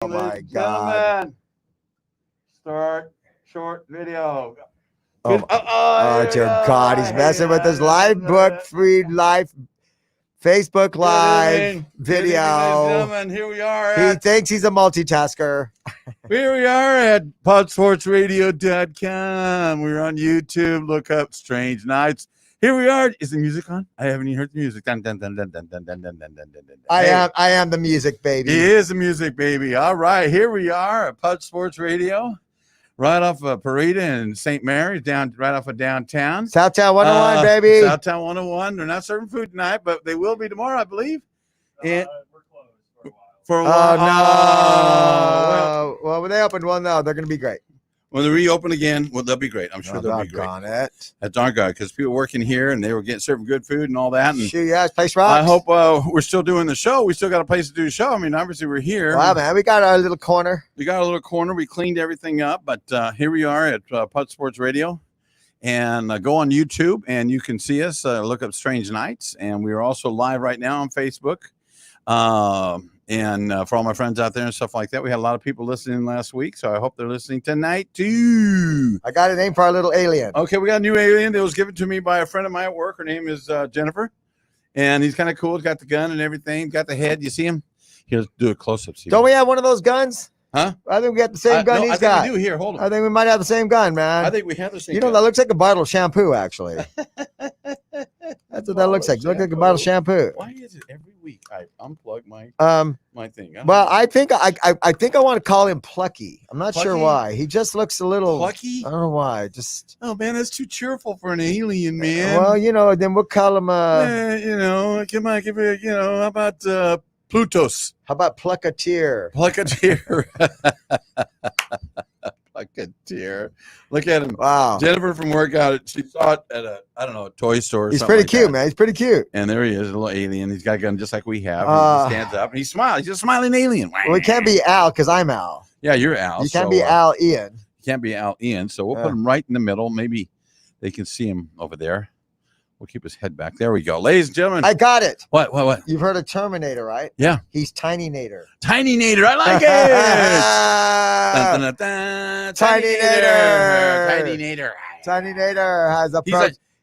Oh my God. Gentlemen, start short video. Oh, dear God. He's messing with his live book, free live Facebook Live video. Gentlemen, here we are. He thinks he's a multitasker. Here we are at podsportsradio.com. We're on YouTube. Look up Strange Nights. Here we are. Is the music on? I haven't even heard the music. Dun, dun, dun, dun, dun, dun, dun, dun, dun, dun, dun. I am the music baby. He is the music baby. All right. Here we are at Pud Sports Radio. Right off of Parita and St. Mary's, right off of downtown. Southtown 101, baby. Southtown 101. They're not serving food tonight, but they will be tomorrow, I believe. And We're closed for a while. Oh, no. Well, when they open, well, no, they're going to be great. When they reopen again, well, they'll be great. I'm sure they'll be great. It. That's our guy, because people working here and they were getting serving good food and all that. And shoot, yeah, this place rocks. I hope we're still doing the show. We still got a place to do the show. I mean, obviously we're here. Wow, man, we got our little corner. We got a little corner. We cleaned everything up, but here we are at Pud Sports Radio. And go on YouTube and you can see us. Look up Strange Nights. And we are also live right now on Facebook. And for all my friends out there and stuff like that, we had a lot of people listening last week. So I hope they're listening tonight too. I got a name for our little alien. Okay, we got a new alien that was given to me by a friend of mine at work. Her name is Jennifer. And he's kind of cool. He's got the gun and everything. Got the head. You see him? He'll do a close-up. Don't we have one of those guns? Huh? I think we got the same gun he's got. I think we do. Here, hold on. I think we might have the same gun, man. I think we have the same gun. You know, that looks like a bottle of shampoo, actually. That's what that looks like. It looks like a bottle of shampoo. Why is it every week I unplug my thing? Well, I think I want to call him Plucky. I'm not sure why. He just looks a little Plucky. I don't know why. Just man, that's too cheerful for an alien, man. Well, you know, then we'll call him you know, come on, give it. You know, how about Plutos? How about Plucketeer? Plucketeer. Plucketeer. Look at him. Wow. Jennifer from workout. She saw it at a toy store. Or He's something pretty like cute, that. man. He's pretty cute. And there he is, a little alien. He's got a gun just like we have. He stands up and he smiles. He's a smiling alien. Well, we can't be Al because I'm Al. Yeah, you're Al. You can't be Al Ian. You can't be Al Ian. So we'll put him right in the middle. Maybe they can see him over there. We'll keep his head back. There we go. Ladies and gentlemen. I got it. What? You've heard of Terminator, right? Yeah. He's Tiny Nader. Tiny Nader. I like it. Dun, dun, dun, dun. Tiny Nader. Tiny Nader. Tiny Nader has a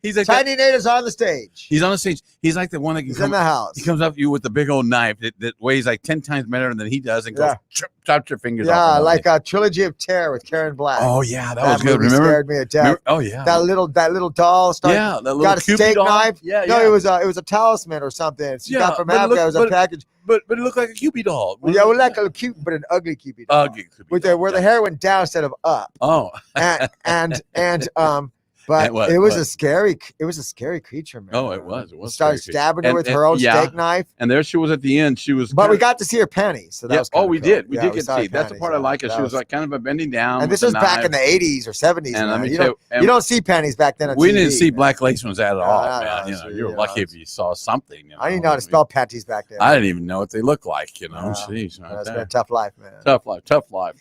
He's like Tiny Nader's on the stage. He's on the stage. He's like the one that can in the house. He comes up to you with the big old knife that weighs like 10 times better than he does and goes chops your fingers off. Yeah, like a Trilogy of Terror with Karen Black. Oh yeah, that was good. Movie Remember? Scared me to death. Oh yeah. That little doll started. Yeah, that little got a steak doll. knife. Yeah, no, it was a talisman or something. She got from Africa. It was a package. But it looked like a Cupid doll. Yeah, well, like a cute, but an ugly Cupid doll. Ugly Cupid with where the hair went down instead of up. Oh. But it was a scary creature, man. Oh, it was. It was. Started stabbing her with her own steak knife. And there she was at the end. She was. But we got to see her panties. So that was we cool. did. We Yeah, did get to see. her That's the part I like. She was like kind of a bending down. And this was back in the 80s or 70s. And man. You don't see panties back then. On we TV, didn't see man. black lace ones at all, man. No, You were lucky if you saw something. I didn't know how to spell panties back then. I didn't even know what they looked like. You know, jeez, that's been a tough life, man. Tough life.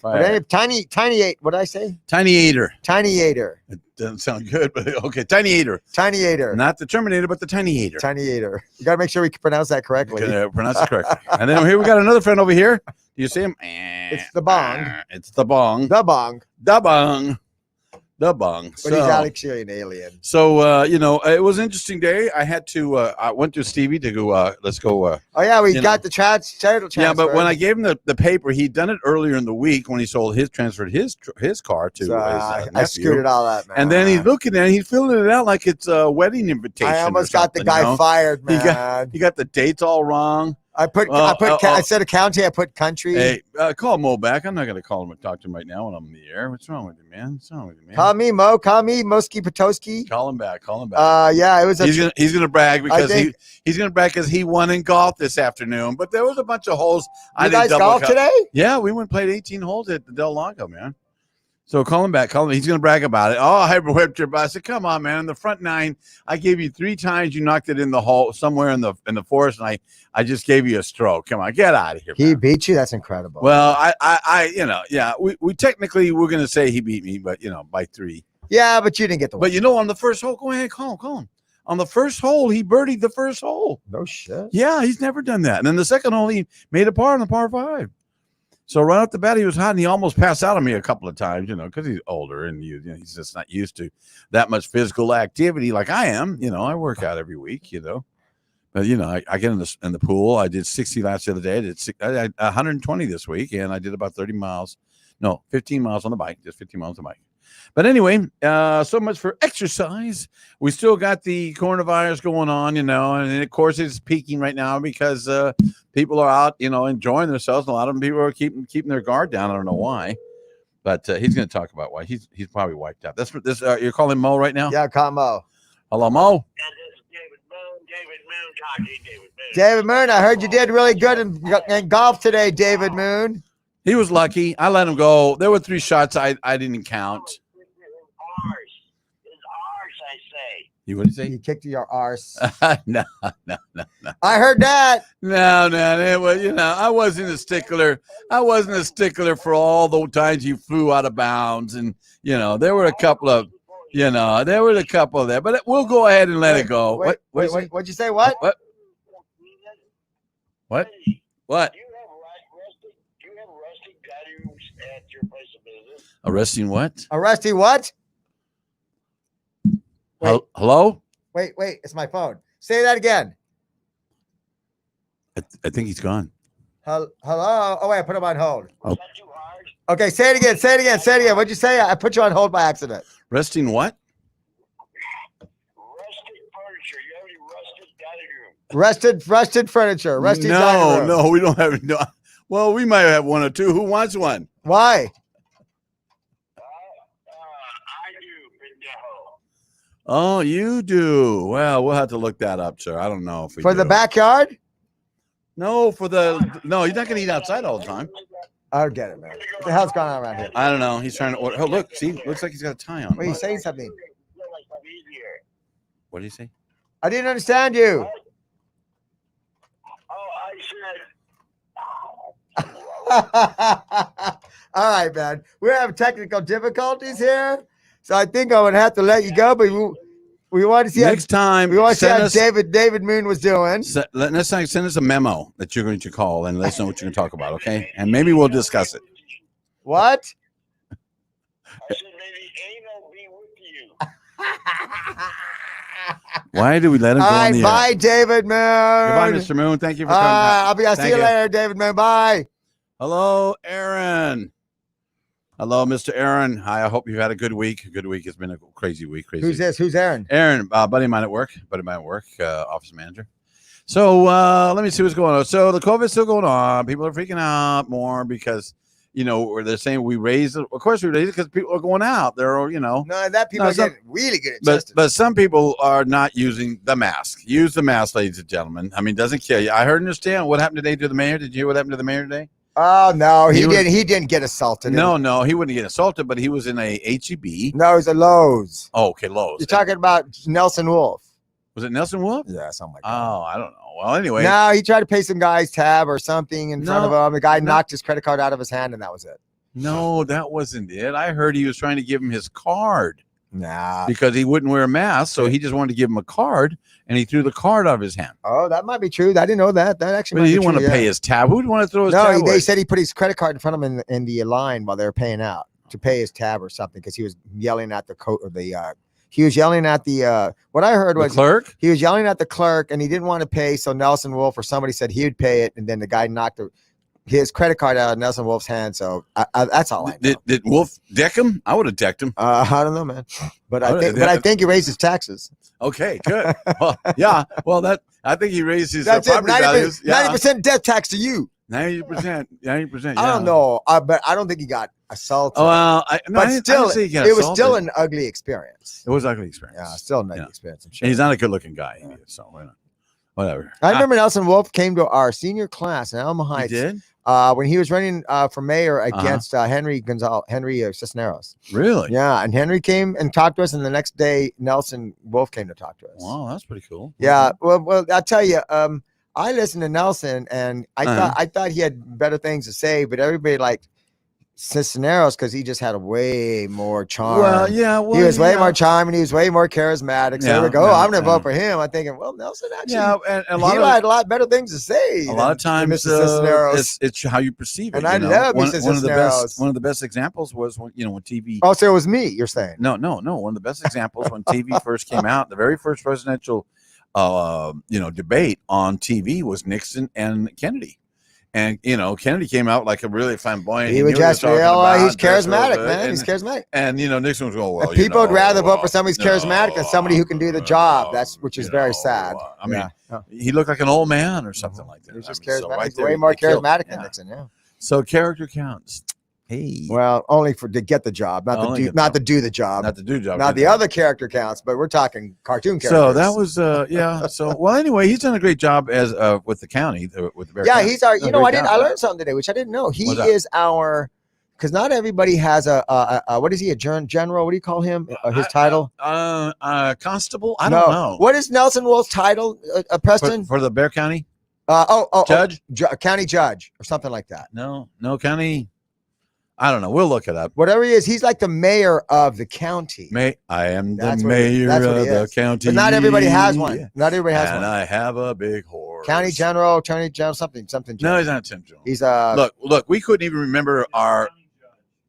But anyway, tiny eight. What did I say? Tiny Eater. Tiny Eater. It doesn't sound good, but okay. Tiny Eater. Tiny Eater. Not the Terminator, but the Tiny Eater. Tiny Eater. You got to make sure we can pronounce that correctly. Pronounce it correctly. And then here we got another friend over here. Do you see him? It's the bong. It's the bong. The bong. The bong. The bong. But he's actually an alien. So, it was an interesting day. I had to, I went to Stevie to go, let's go. Oh, yeah, we got the title transfer. Yeah, but when I gave him the paper, he'd done it earlier in the week when he transferred his car to his nephew. I screwed it all up, man. And then he's looking at it, he's filling it out like it's a wedding invitation. I almost got the guy fired, man. He got the dates all wrong. I said a county. I put country. Hey, call Mo back. I'm not going to call him and talk to him right now when I'm in the air. What's wrong with you, man? What's wrong with you, man? Call me, Mo. Call me, Moski Patoski. Call him back. Yeah, it was. He's gonna brag because he's gonna brag because he won in golf this afternoon. But there was a bunch of holes. You guys golf today? Yeah, we went and played 18 holes at the Del Lago, man. So call him back. He's going to brag about it. Oh, I whipped your butt. I said, come on, man. In the front nine, I gave you 3 times. You knocked it in the hole somewhere in the forest, and I just gave you a stroke. Come on, get out of here. He beat you? That's incredible. Well, we technically we're going to say he beat me, but by 3. Yeah, but you didn't get the win. But on the first hole, go ahead, call him. On the first hole, he birdied the first hole. No shit. Yeah, he's never done that. And then the second hole, he made a par on the par 5. So right off the bat, he was hot, and he almost passed out on me a couple of times, because he's older and he's just not used to that much physical activity like I am. I work out every week, but I get in the pool. I did 60 laps the other day. I did 120 this week, and I did about 15 miles on the bike, just 15 miles on the bike. But anyway, so much for exercise. We still got the coronavirus going on, and of course it's peaking right now because people are out, enjoying themselves. A lot of them people are keeping their guard down. I don't know why, but he's going to talk about why. He's probably wiped out. That's what this. You're calling Mo right now? Yeah, call Mo. Hello, Mo. David Moon, I heard you did really good in golf today, David Moon. He was lucky. I let him go. There were 3 shots I didn't count. What did you say? You kicked your arse. No. I heard that. No. It was, I wasn't a stickler. I wasn't a stickler for all the times you flew out of bounds. And, there were a couple of, there. But we'll go ahead and let it go. What'd you say? What? What? Do you have rusty gutters at your place of business? Arresting what? Arresting what? Hello? Wait. It's my phone. Say that again. I think he's gone. Hello? Oh, wait, I put him on hold. Oh. Okay, say it again. What'd you say? I put you on hold by accident. Resting what? Rusted furniture. You have any rusted dining room? Rusted furniture. Rusty dining room. No, we don't have. No. Well, we might have 1 or 2. Who wants one? Why? I do, pendejo. Oh, you do. Well, we'll have to look that up, sir. I don't know if we For do. the backyard? No, he's not going to eat outside all the time. I don't get it, man. What the hell's going on around here? I don't know. He's trying to order. Oh, look. See, looks like he's got a tie on. Wait, he's saying something. What did he say? I didn't understand you. All right, man. We're having technical difficulties here, so I think I would have to let you go. But we want to see next time. We want to see how David Moon was doing. Next time, send us a memo that you're going to call and let us know what you're going to talk about. Okay, and maybe we'll discuss it. What? I said maybe anal be with you. Why do we let him All go right, on the bye, air? David Moon. Goodbye, Mr. Moon. Thank you for coming. I'll see you later, David Moon. Bye. Hello, Aaron. Hello, Mr. Aaron. Hi, I hope you've had a good week. A good week. It's been a crazy week. Who's this? Who's Aaron? Aaron, buddy of mine at work. Office manager. So let me see what's going on. So the COVID's still going on. People are freaking out more because, where they're saying we raised it. Of course we raised it because people are going out. They're, No, that people are getting really good at testing. But some people are not using the mask. Use the mask, ladies and gentlemen. I mean, it doesn't kill you. I understand what happened today to the mayor. Did you hear what happened to the mayor today? Oh no, he didn't get assaulted. No, he wouldn't get assaulted, but he was in a HEB. No, it was a Lowe's. Oh, okay, Lowe's. You're talking about Nelson Wolf. Was it Nelson Wolf? Yeah, something like that. Oh, I don't know. Well, anyway. No, he tried to pay some guy's tab or something in front of him. The guy knocked his credit card out of his hand, and that was it. No, that wasn't it. I heard he was trying to give him his card. Nah. Because he wouldn't wear a mask, so he just wanted to give him a card, and he threw the card out of his hand. Oh, that might be true. I didn't know that. That actually. But he didn't want to pay his tab. Who'd want to throw his tab? No, they said he put his credit card in front of him in the line while they were paying out to pay his tab or something because he was yelling at the he was yelling at the what I heard was the clerk. He was yelling at the clerk and he didn't want to pay, so Nelson Wolf or somebody said he would pay it, and then the guy knocked his credit card out of Nelson Wolf's hand. So that's all I know. Did Wolf deck him? I would have decked him. I don't know, man. But I think he raised his taxes. Okay, good. Well, yeah. Well, I think he raised his that's property values. 90% death tax to you. 90%. 90%. I don't know, but I don't think he got assaulted. Oh, well, it was still an ugly experience. It was an ugly experience. Yeah, still an ugly experience. I'm sure. And he's not a good-looking guy, either, so whatever. I remember Nelson Wolf came to our senior class in Alma Heights. He did? When he was running for mayor against Henry Cisneros. Really? Yeah, and Henry came and talked to us, and the next day Nelson Wolf came to talk to us. Wow, that's pretty cool. Yeah, well, I'll tell you, I listened to Nelson, and I thought he had better things to say, but everybody Cisneros because he just had a way more charm. Well, yeah, well, he was way yeah. more charming. He was way more charismatic. So Yeah, they go, yeah, I'm going to yeah. vote for him. I'm thinking, well, Nelson actually, Yeah, and a he lot of had a lot better things to say. a lot of than times Mr. Cisneros. it's how you perceive it. And you I know? love one, Mr. one of the best Cisneros. one of the best examples was when when TV. Oh, so it was me. You're saying? No. One of the best examples when TV first came out, the very first presidential, debate on TV was Nixon and Kennedy. And Kennedy came out like a really flamboyant. He would knew what just he was talking real. about, He's dressed real charismatic, good, man. and- He's charismatic. And Nixon was going, well, And people would rather vote for somebody who's charismatic than somebody who can do the job. That's which is very sad. I mean, Yeah. he looked like an old man or something like that. He's just I mean, so charismatic. right He's there, way more they killed him. charismatic than Yeah. Nixon. Yeah. So character counts. Hey, Well, only to get the job, not Only to do, get not the to do the job. not to do job. Now good the job. other character counts, but we're talking cartoon characters. So that was yeah. So well, anyway, he's done a great job as with the county with the Bear yeah, County. he's our. Done a You know, great I job. learned something today, which I didn't know. He What's that? is our. Because not everybody has a what is he, a general? What do you call him? His title? Constable. I don't know. What is Nelson Wolf's title? Preston? For the Bear County Judge, county judge, or something like that. No county. I don't know. We'll look it up. Whatever he is, he's like the mayor of the county. I am the That's what he- mayor that's what of he the is. county. But not everybody has one. Not everybody has and one. I have a big horse. County general, something. No, he's not Tim Jones. He's Look. We couldn't even remember our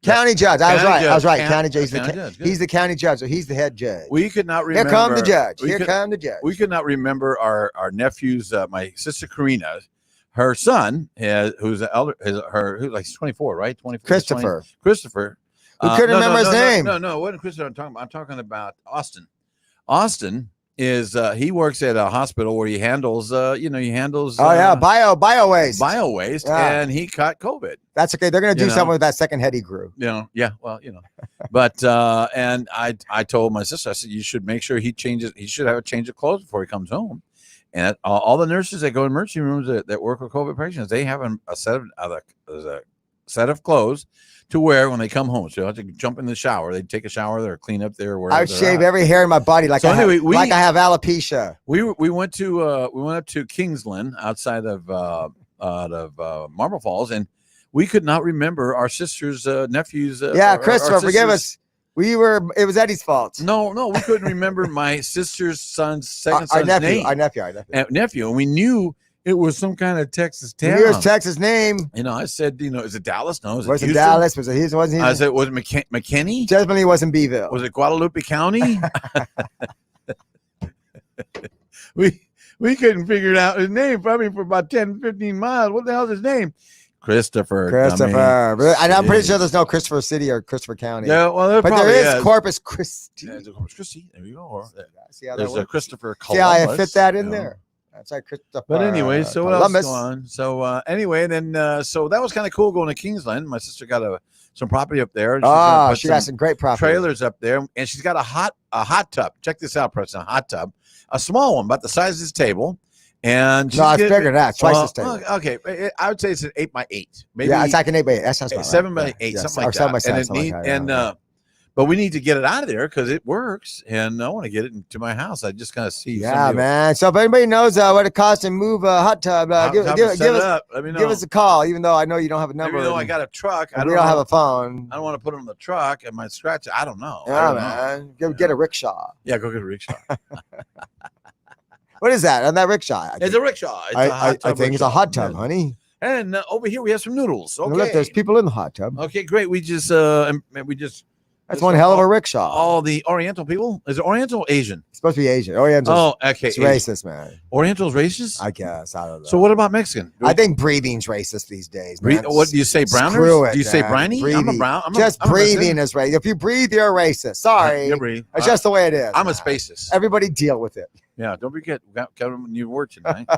county judge. I was County right. judge. County judge. County judge, good. He's the county judge, so he's the head judge. We could not remember. Here come the judge. we Here could- come the judge. We could not remember our nephew's. My sister Karina, her son, who's the elder, he's 24, right? 24. Christopher. We couldn't remember his name. No, it wasn't Christopher. I'm talking about Austin. Austin is he works at a hospital where he handles bio waste. bio waste, Yeah. and he caught COVID. That's okay. They're gonna do You know. something with that second head he grew. But and I told my sister, I said, you should make sure he should have a change of clothes before he comes home. And all the nurses that go in emergency rooms that work with COVID patients, they have a set of clothes to wear when they come home. So you have to jump in the shower. They take a shower there, clean up there. I would shave every hair in my body like I have alopecia. We went up to Kingsland outside of Marble Falls, and we could not remember our sister's nephew's. Christopher, forgive us. It was Eddie's fault. No, we couldn't remember my sister's son's second Our son's nephew, name. our nephew. And we knew it was some kind of Texas town. Here's Texas name. I said, is it Dallas? No, is it Wasn't Houston? Dallas? Was it Houston? Wasn't he? I said, was it McKinney? Definitely wasn't Beeville. Was it Guadalupe County? we couldn't figure out his name probably for about 10, 15 miles. What the hell's his name? Christopher. And I'm pretty sure there's no Christopher City or Christopher County. Yeah, well, but there is Corpus Christi. Yeah, there's Corpus Christi. There you go. Or, See how that there's a works? Christopher See how I Columbus, fit that in there? That's like Christopher. But anyway, so what else Columbus. is going on? So anyway, then so that was kind of cool going to Kingsland. My sister got some property up there. And she got some great property. Trailers up there, and she's got a hot tub. Check this out, Preston. A hot tub, a small one, about the size of this table. And no, it's bigger than that. Twice this table. Okay, I would say it's an 8x8. Maybe it's like an 8x8. That sounds about 7 right. by 8, Yeah. something Or like 7 by that. 7, But we need to get it out of there because it works, and I want to get it into my house. I just kind of see. Yeah, man. So if anybody knows what it costs to move a hot tub, give us a call. Even though I know you don't have a number. Even though I got a truck, we don't have a phone. I don't want to put it on the truck and might scratch it. I don't know. Yeah, man. Get a rickshaw. Yeah, go get a rickshaw. What is that? On that rickshaw? It's a rickshaw. I think it's a hot tub, honey. And over here we have some noodles. Okay. Look, there's people in the hot tub. Okay, great. We just That's one hell of a rickshaw. All the Oriental people. Is it Oriental or Asian? It's supposed to be Asian. Oriental. Oh, okay. It's racist, man. Oriental's racist? I guess. I don't know. So what about Mexican? I think breathing's racist these days. Man. What do you say, browners? Screw it, do you say man. briny? Breathing. I'm a brown. Breathing is racist. If you breathe, you're a racist. Sorry. It's just the way it is. I'm a spacist. Everybody deal with it. Yeah, don't forget. We got a new word tonight.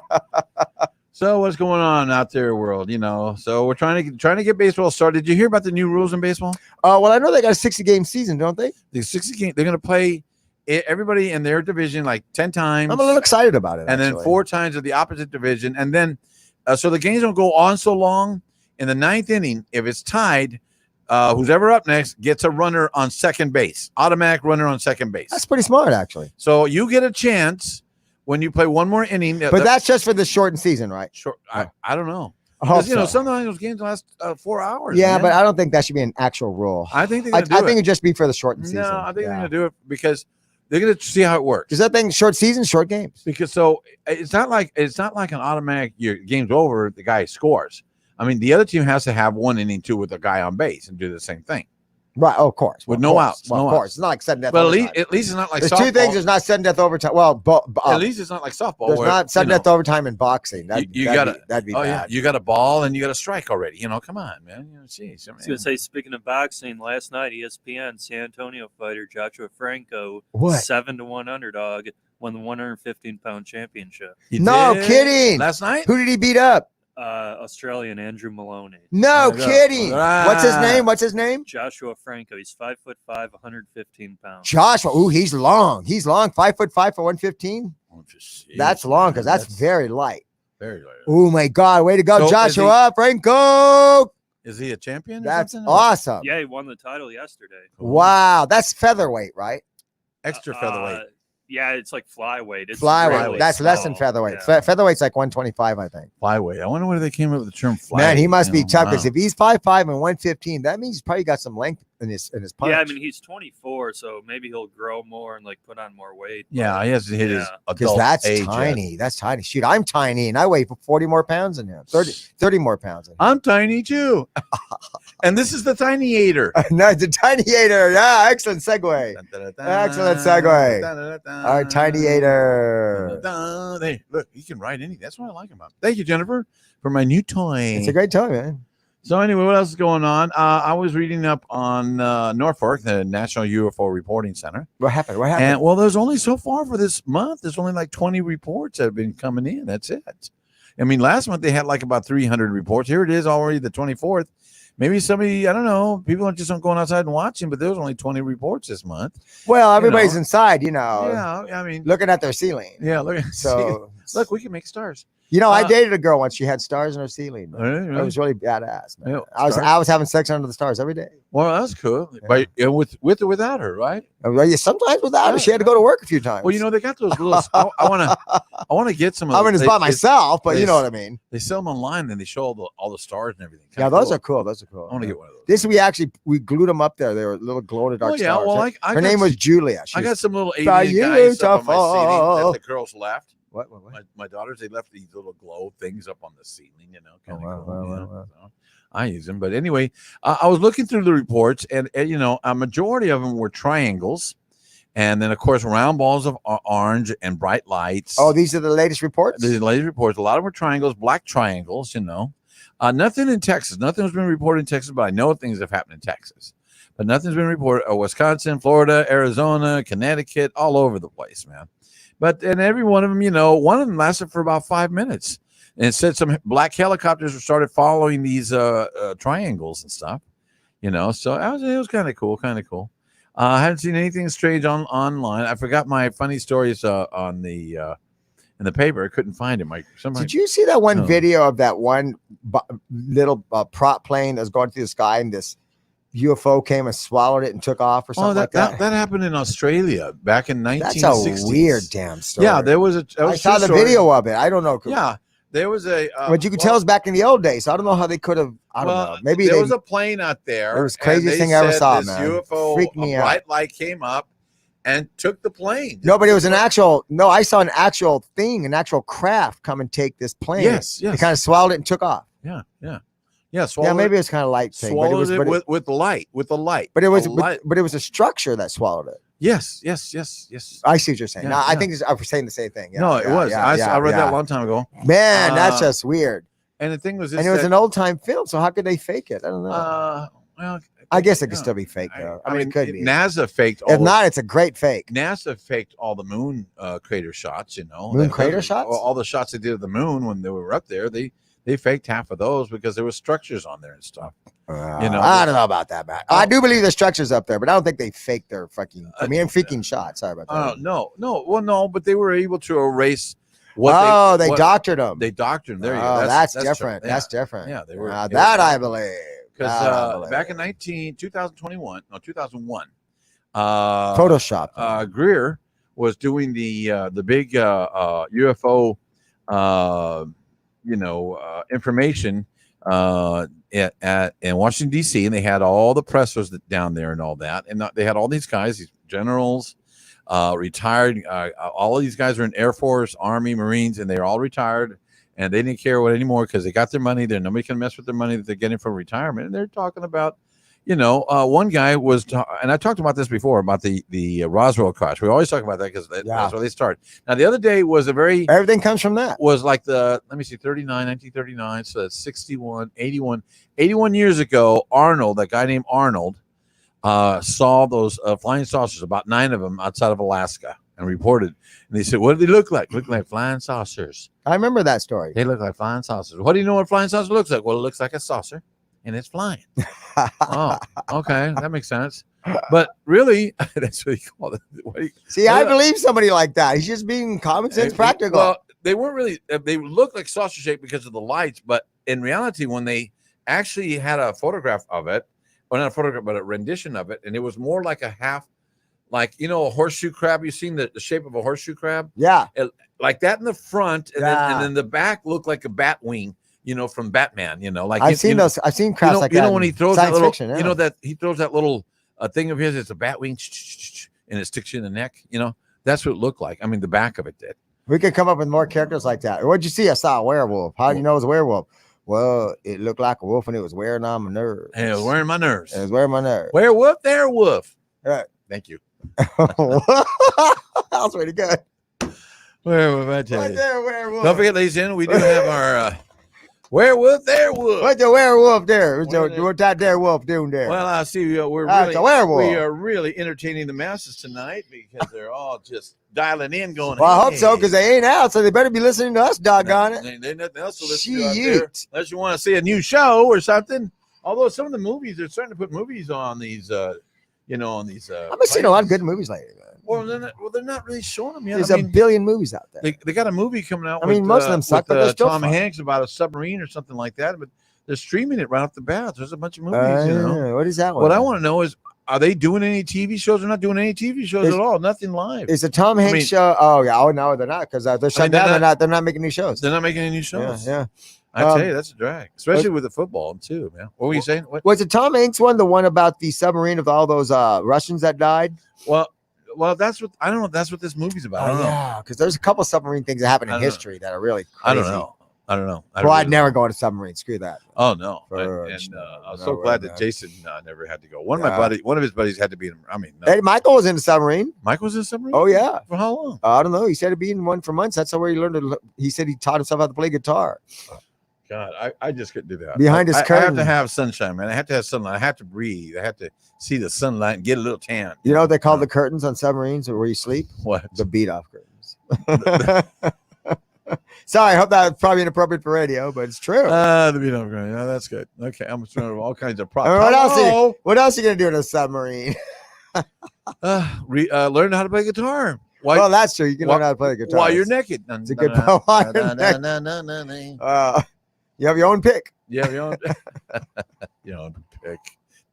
So what's going on out there, world? So we're trying to get baseball started. Did you hear about the new rules in baseball? Well, I know they got a 60-game season, don't they? The 60 game. They're going to play everybody in their division like 10 times. I'm a little excited about it. And then 4 times of the opposite division, and then so the games don't go on so long. In the 9th inning, if it's tied, who's ever up next gets a runner on second base, automatic runner on second base. That's pretty smart, actually. So you get a chance when you play one more inning. But that's just for the shortened season, right? Short. I don't know. hope Because, so. sometimes those games last 4 hours. Yeah, man. but I don't think that should be an actual rule. I think they're I going to do it. think it'd just be for the shortened season. No, I think they're going to do it because they're going to see how it works. Because that thing, short season, short games. Because so it's not like an automatic. Your game's over. The guy scores. I mean, the other team has to have 1 inning too with a guy on base and do the same thing. Right. Oh, of course. With of no course. outs. Well, No of course. outs. It's not like sudden death. But overtime. at least it's not like There's softball. 2 things. There's not sudden death overtime. Well, at least it's not like softball. there's where, not sudden death overtime in boxing. That'd be oh bad. yeah, you got a ball and you got a strike already. Come on, man. Geez, I was going to say, speaking of boxing, last night, ESPN, San Antonio fighter Joshua Franco, What? 7-1 underdog, won the 115-pound championship. You No did? kidding. Last night. Who did he beat up? Australian Andrew Maloney. No There you go. kidding. What's his Ah. name? What's his name? Joshua Franco. He's 5'5", 115 pounds. Joshua. Ooh, he's long. He's long. 5'5" for 115. That's long because that's very light. very light. Oh my God! Way to go, So is Joshua Franco. Is he a champion? Or That's something? awesome. Yeah, he won the title yesterday. Wow, that's featherweight, right? Extra featherweight. Yeah, it's like flyweight. It's Flyweight. really That's less than small. featherweight. Yeah. Featherweight's like 125, I think. Flyweight. I wonder where they came up with the term flyweight. Man, he must be tough because wow. if he's 5'5" and 115, that means he's probably got some length in his punch. Yeah, I mean, he's 24, so maybe he'll grow more and like put on more weight. Yeah, he has to hit his because adult that's age yet. tiny. That's tiny. Shoot, I'm tiny and I weigh 40 more pounds than him. 30 more pounds than him. I'm tiny too. And this is the Tiny-ator. No, it's a tiny eater. Yeah, excellent segue. Excellent segue. Our tiny eater. Hey, look, he can ride anything. That's what I like about him. Thank you, Jennifer, for my new toy. It's a great toy, man. So anyway, what else is going on? I was reading up on Norfolk, the National UFO Reporting Center. What happened? What happened? And well, there's only so far for this month. There's only like 20 reports that have been coming in. That's it. I mean, last month they had like about 300 reports. Here it is already the 24th. Maybe somebody, I don't know, people just aren't going outside and watching, but there was only 20 reports this month. Well, everybody's know. inside, Yeah, I mean, looking at their ceiling. yeah, look. So, look, we can make stars. I dated a girl once. She had stars in her ceiling. Really? It was really badass, man. Yeah, I was having sex under the stars every day. Well, that's cool. Yeah. But with or without her, right? Sometimes without her, she had to go to work a few times. Well, they got those little. I want to get some of. I mean, those. it's by myself, but they- you know what I mean. They sell them online, and they show all the stars and everything. Yeah, those are cool. Those are cool. I want to get one of those. This we glued them up there. They were little glow in the dark Oh yeah, stars. well, Her got name was Julia. I got some little Beautiful. alien guys up on my ceiling that the girls left. What? My daughters, they left these little glow things up on the ceiling, kind of wow, cool. wow. So I use them. But anyway, I was looking through the reports, and a majority of them were triangles. And then, of course, round balls of orange and bright lights. Oh, these are the latest reports? The latest reports. A lot of them were triangles, black triangles, Nothing in Texas. Nothing has been reported in Texas, but I know things have happened in Texas. But nothing's been reported. Wisconsin, Florida, Arizona, Connecticut, all over the place, man. And every one of them, one of them lasted for about 5 minutes. And it said some black helicopters started following these triangles and stuff, So it was kind of cool, I haven't seen anything strange online. I forgot my funny stories on the in the paper. I couldn't find it. Did you see that one video of that one little prop plane that was going through the sky and this UFO came and swallowed it and took off or something like that? That happened in Australia back in 1960s. That's a weird damn story. Yeah, there was I saw the video of it. I don't know. Yeah, there was a. But you could tell it's back in the old days. So I don't know how they could have. I don't know. Maybe there was a plane out there. It was the craziest thing I ever saw, this man. UFO, Freaked me out. bright light came up and took the plane. No, but it was an actual. No, I saw an actual thing, an actual craft come and take this plane. Yes. They kind of swallowed it and took off. Yeah. Yeah, maybe it's kind of light thing. Swallowed it with the light. But it was, but it was a structure that swallowed it. Yes. I see what you're saying. Yeah, No, I yeah. think I was saying the same thing. Yeah, No, it was. I read that a long time ago. Man, that's just weird. And the thing was, And it was an old time film, so how could they fake it? I don't know. Well, I guess it could still be fake, though. I mean, it could be. NASA faked. If not, it's a great fake. NASA faked all the moon crater shots. Moon crater shots? All the shots they did of the moon when they were up there. They faked half of those because there were structures on there and stuff. I don't know about that, man. I do believe the structures up there, but I don't think they faked their fucking. freaking shots. Sorry about that. No. Well, no, but they were able to erase. They doctored them. They doctored them. There you go. go. That's different. Yeah. That's different. Yeah, they were. That I believe. Because back in 2001, Photoshop. Greer was doing the big UFO, information in Washington D.C. and they had all the pressers down there and all that, and they had all these guys, these generals, retired. All of these guys are in Air Force, Army, Marines, and they're all retired, and they didn't care what anymore because they got their money. There, nobody can mess with their money that they're getting from retirement. And they're talking about, one guy was, and I talked about this before about the Roswell crash. We always talk about that because that's where they start. Now, the other day was everything comes from that. Was like 1939, so that's 61, 81 years ago. Arnold, that guy named Arnold, saw those flying saucers, about 9 of them outside of Alaska, and reported. And they said, "What do they look like? Look like flying saucers." I remember that story. They look like flying saucers. What do you know what flying saucer looks like? Well, it looks like a saucer, and it's flying. Oh, okay, that makes sense. But really, that's what he called it. See, I believe somebody like that. He's just being common sense, practical. Well, they weren't really. They looked like saucer shape because of the lights, but in reality, when they actually had a photograph of it, or not a photograph, but a rendition of it, and it was more like a half, like a horseshoe crab. You've seen the shape of a horseshoe crab? Yeah, like that in the front, and then the back looked like a bat wing. From Batman. Like I've seen those. I've seen crabs like that. When he throws that little, fiction, yeah. That he throws that little thing of his. It's a bat wing, and it sticks you in the neck. That's what it looked like. I mean, the back of it did. We could come up with more characters like that. What'd you see? I saw a werewolf. How do you know it was a werewolf? Well, it looked like a wolf, and it was wearing on my nerves. Hey, it was wearing my nerves. It was wearing my nerves. Werewolf, there, wolf. Right. Thank you. That was pretty good. Werewolf, I tell Right you. there, werewolf. Don't forget, ladies and gentlemen, we do have our werewolf, there, wolf. What's the werewolf there? What's that there wolf doing there? Well, I see it's a werewolf. We are really entertaining the masses tonight because they're all just dialing in, going. Well, I hope so, because they ain't out, so they better be listening to us, doggone it. They nothing else to listen to out there, unless you want to see a new show or something. Although some of the movies, they're starting to put movies on these, on these. I've been seeing a lot of good movies lately. Well, they're not really showing them yet. There's a billion movies out there. They got a movie coming out. Most of them suck, but they're still Tom fun. Hanks about a submarine or something like that. But they're streaming it right off the bat. There's a bunch of movies. What is that one? What I want to know is, are they doing any TV shows? They're not doing any TV shows at all. Nothing live. It's a Tom Hanks show. Oh yeah. Oh no, they're not, because they're shut down. They're not making new shows. They're not making any new shows. Yeah. I tell you, that's a drag, especially with the football too, man. What were you saying? Was it Tom Hanks one? The one about the submarine of all those Russians that died? Well, that's what I don't know. That's what this movie's about. I don't know, because there's a couple submarine things that happen in history that are really crazy. I don't know. Well, I'd never go on a submarine. Screw that. Oh no! I was so glad that Jason never had to go. One of his buddies had to be in. Hey, Michael was in a submarine. Michael was in a submarine. Oh yeah. For how long? I don't know. He said he'd be in one for months. That's where he learned. He said he taught himself how to play guitar. God, I just couldn't do that. Behind his curtain. I have to have sunshine, man. I have to have sunlight. I have to breathe. I have to see the sunlight and get a little tan. You know what they call the curtains on submarines or where you sleep? What? The beat off curtains. Sorry, I hope that's probably inappropriate for radio, but it's true. The beat off curtains. Yeah, that's good. Okay, I'm throwing all kinds of props. What else are you gonna do in a submarine? Learn how to play guitar. Well, that's true. You can learn how to play the guitar while you're naked. It's a good point. You have your own pick. Yeah, your own. Your own pick.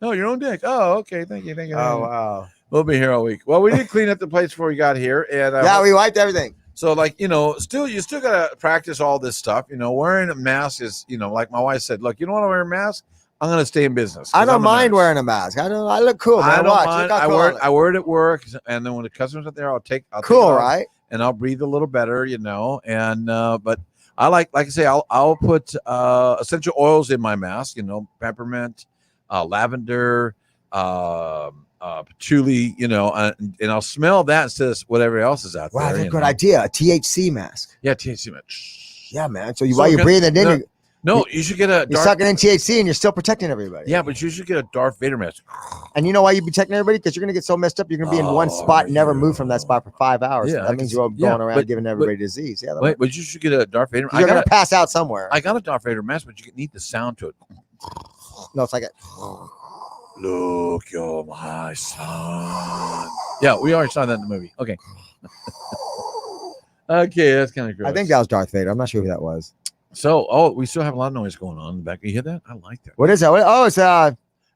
No, your own dick. Oh, okay. Thank you. Oh, wow. We'll be here all week. Well, we did clean up the place before we got here, and we wiped everything. So, you still gotta practice all this stuff. Wearing a mask is, like my wife said. Look, you don't want to wear a mask. I'm gonna stay in business. I don't mind wearing a mask. I look cool. Man. I don't mind. I wear it at work, and then when the customers are there, I'll take right? And I'll breathe a little better, And but I like I say, I'll put essential oils in my mask. Peppermint, lavender, patchouli. And I'll smell that instead of whatever else is out there. Wow, that's a good idea. A THC mask. Yeah, THC mask. Yeah, man. So while you're breathing in, you should get you're sucking in THC and you're still protecting everybody. Yeah, but you should get a Darth Vader mask. And you know why you're protecting everybody? Because you're going to get so messed up, you're going to be in one spot and never move from that spot for 5 hours. Yeah, that means you're going around giving everybody disease. Yeah, but you should get a Darth Vader mask. You're going to pass out somewhere. I got a Darth Vader mask, but you need the sound to it. No, it's like Look, you're my son. Yeah, we already saw that in the movie. Okay. Okay, that's kind of gross. I think that was Darth Vader. I'm not sure who that was. So, we still have a lot of noise going on in the back. You hear that? I like that. What is that? It's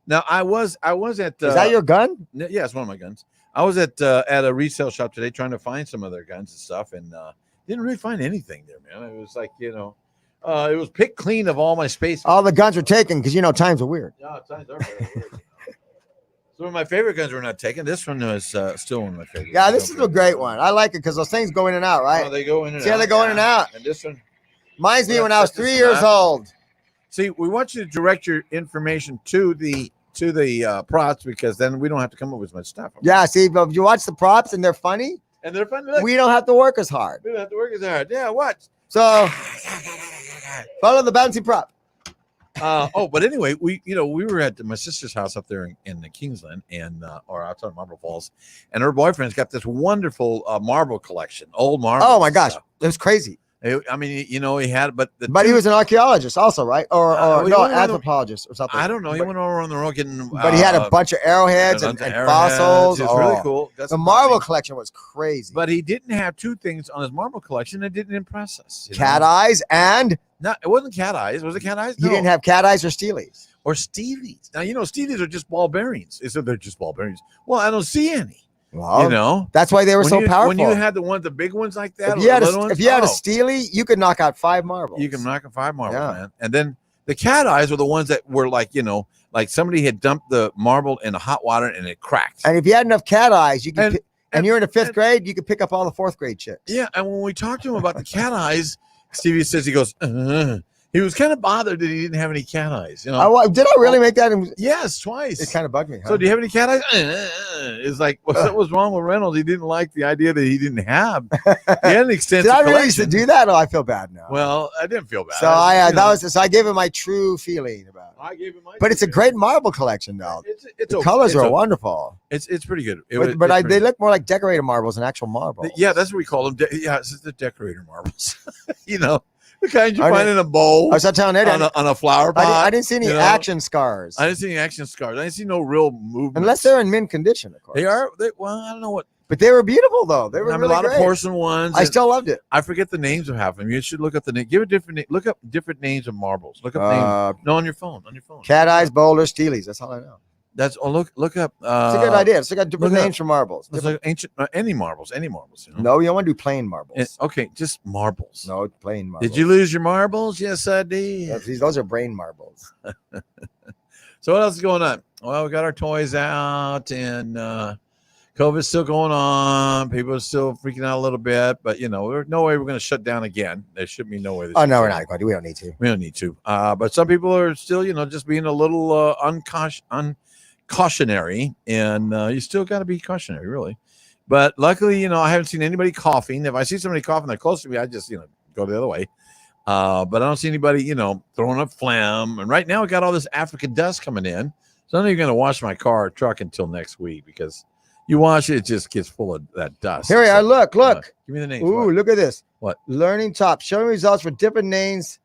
Now I was at. Is that your gun? Yeah, it's one of my guns. I was at a resale shop today trying to find some of their guns and stuff, and didn't really find anything there, man. It was like It was picked clean of all my space. All the guns were taken because times are weird. Yeah, times are very weird. Some of my favorite guns were not taken. This one was still one of my favorites. Yeah, this is a great one. I like it because those things go in and out, right? Oh, they go in and See out. how they go in and out? And this one. Reminds me We're when gonna I was set this 3 one years up. old. See, we want you to direct your information to the props because then we don't have to come up with much stuff. Yeah, see, but if you watch the props and they're funny, And they're fun to look. we don't have to work as hard. We don't have to work as hard. Yeah, what? So follow the bouncy prop. But anyway, we were at my sister's house up there in the Kingsland or outside of Marble Falls, and her boyfriend's got this wonderful marble collection, old marble. Oh my gosh, it was crazy. I mean, he had, but He was an archaeologist also, right? Or he no, went around anthropologist or something. I don't know. He went all around the world getting. But he had a bunch of arrowheads and fossils. It's really cool. That's the marble collection was crazy. But he didn't have two things on his marble collection that didn't impress us. Cat eyes and no, it wasn't cat eyes. Was it cat eyes? he didn't have cat eyes or steelies. Or Stevies. Now Stevies are just ball bearings. So they're just ball bearings. Well, I don't see any. Well, that's why they were so powerful. When you had the big ones like that, if you had a steely, you could knock out 5 marbles. You can knock out 5 marbles, man. And then the cat eyes were the ones that were like somebody had dumped the marble in the hot water and it cracked. And if you had enough cat eyes, you could. And you're in the 5th grade, you could pick up all the 4th grade chicks. Yeah, and when we talked to him about the cat eyes, Stevie says he goes. He was kind of bothered that he didn't have any cat eyes. Did I really make that? Yes, twice. It kind of bugged me. Huh? So do you have any cat eyes? It's like, what was wrong with Reynolds? He didn't like the idea that he didn't have. He had an extensive Did I really collection. used to do that? Oh, I feel bad now. Well, I didn't feel bad. So I gave him my true feeling about it. I gave him my. But it's a great marble collection, though. The colors are wonderful. It's pretty good. They look more like decorator marbles than actual marbles. Yeah, that's what we call them. It's the decorator marbles. The kind you find in a bowl. I was telling Eddie on a flower pot. I didn't see any action scars. I didn't see any action scars. I didn't see no real movement. Unless they're in mint condition, of course. They are. Well, I don't know what. But they were beautiful, though. They were really a lot great. of porcelain ones. I still loved it. I forget the names of half of them. You should look up the name. Give a different name. Look up different names of marbles. Look up names. No, on your phone. Cat eyes, boulders, steelies. That's all I know. Look up. It's a good idea. It's got different names for marbles. It's like ancient any marbles. No, you don't want to do plain marbles. Okay, just marbles. No, plain marbles. Did you lose your marbles? Yes, I did. Those are brain marbles. So what else is going on? Well, we got our toys out, and COVID's still going on. People are still freaking out a little bit, but there's no way we're going to shut down again. There should be no way. Oh no, we're not going to. We don't need to. We don't need to. But some people are still, just being a little cautionary, and you still got to be cautionary, really. But luckily, I haven't seen anybody coughing. If I see somebody coughing that close to me, I just go the other way. But I don't see anybody throwing up phlegm. And right now we got all this African dust coming in, so I'm not even going to wash my car or truck until next week, because you wash it just gets full of that dust. Here we are. Look. Give me the names. Ooh, look at this. What? Learning Tops, showing results for different names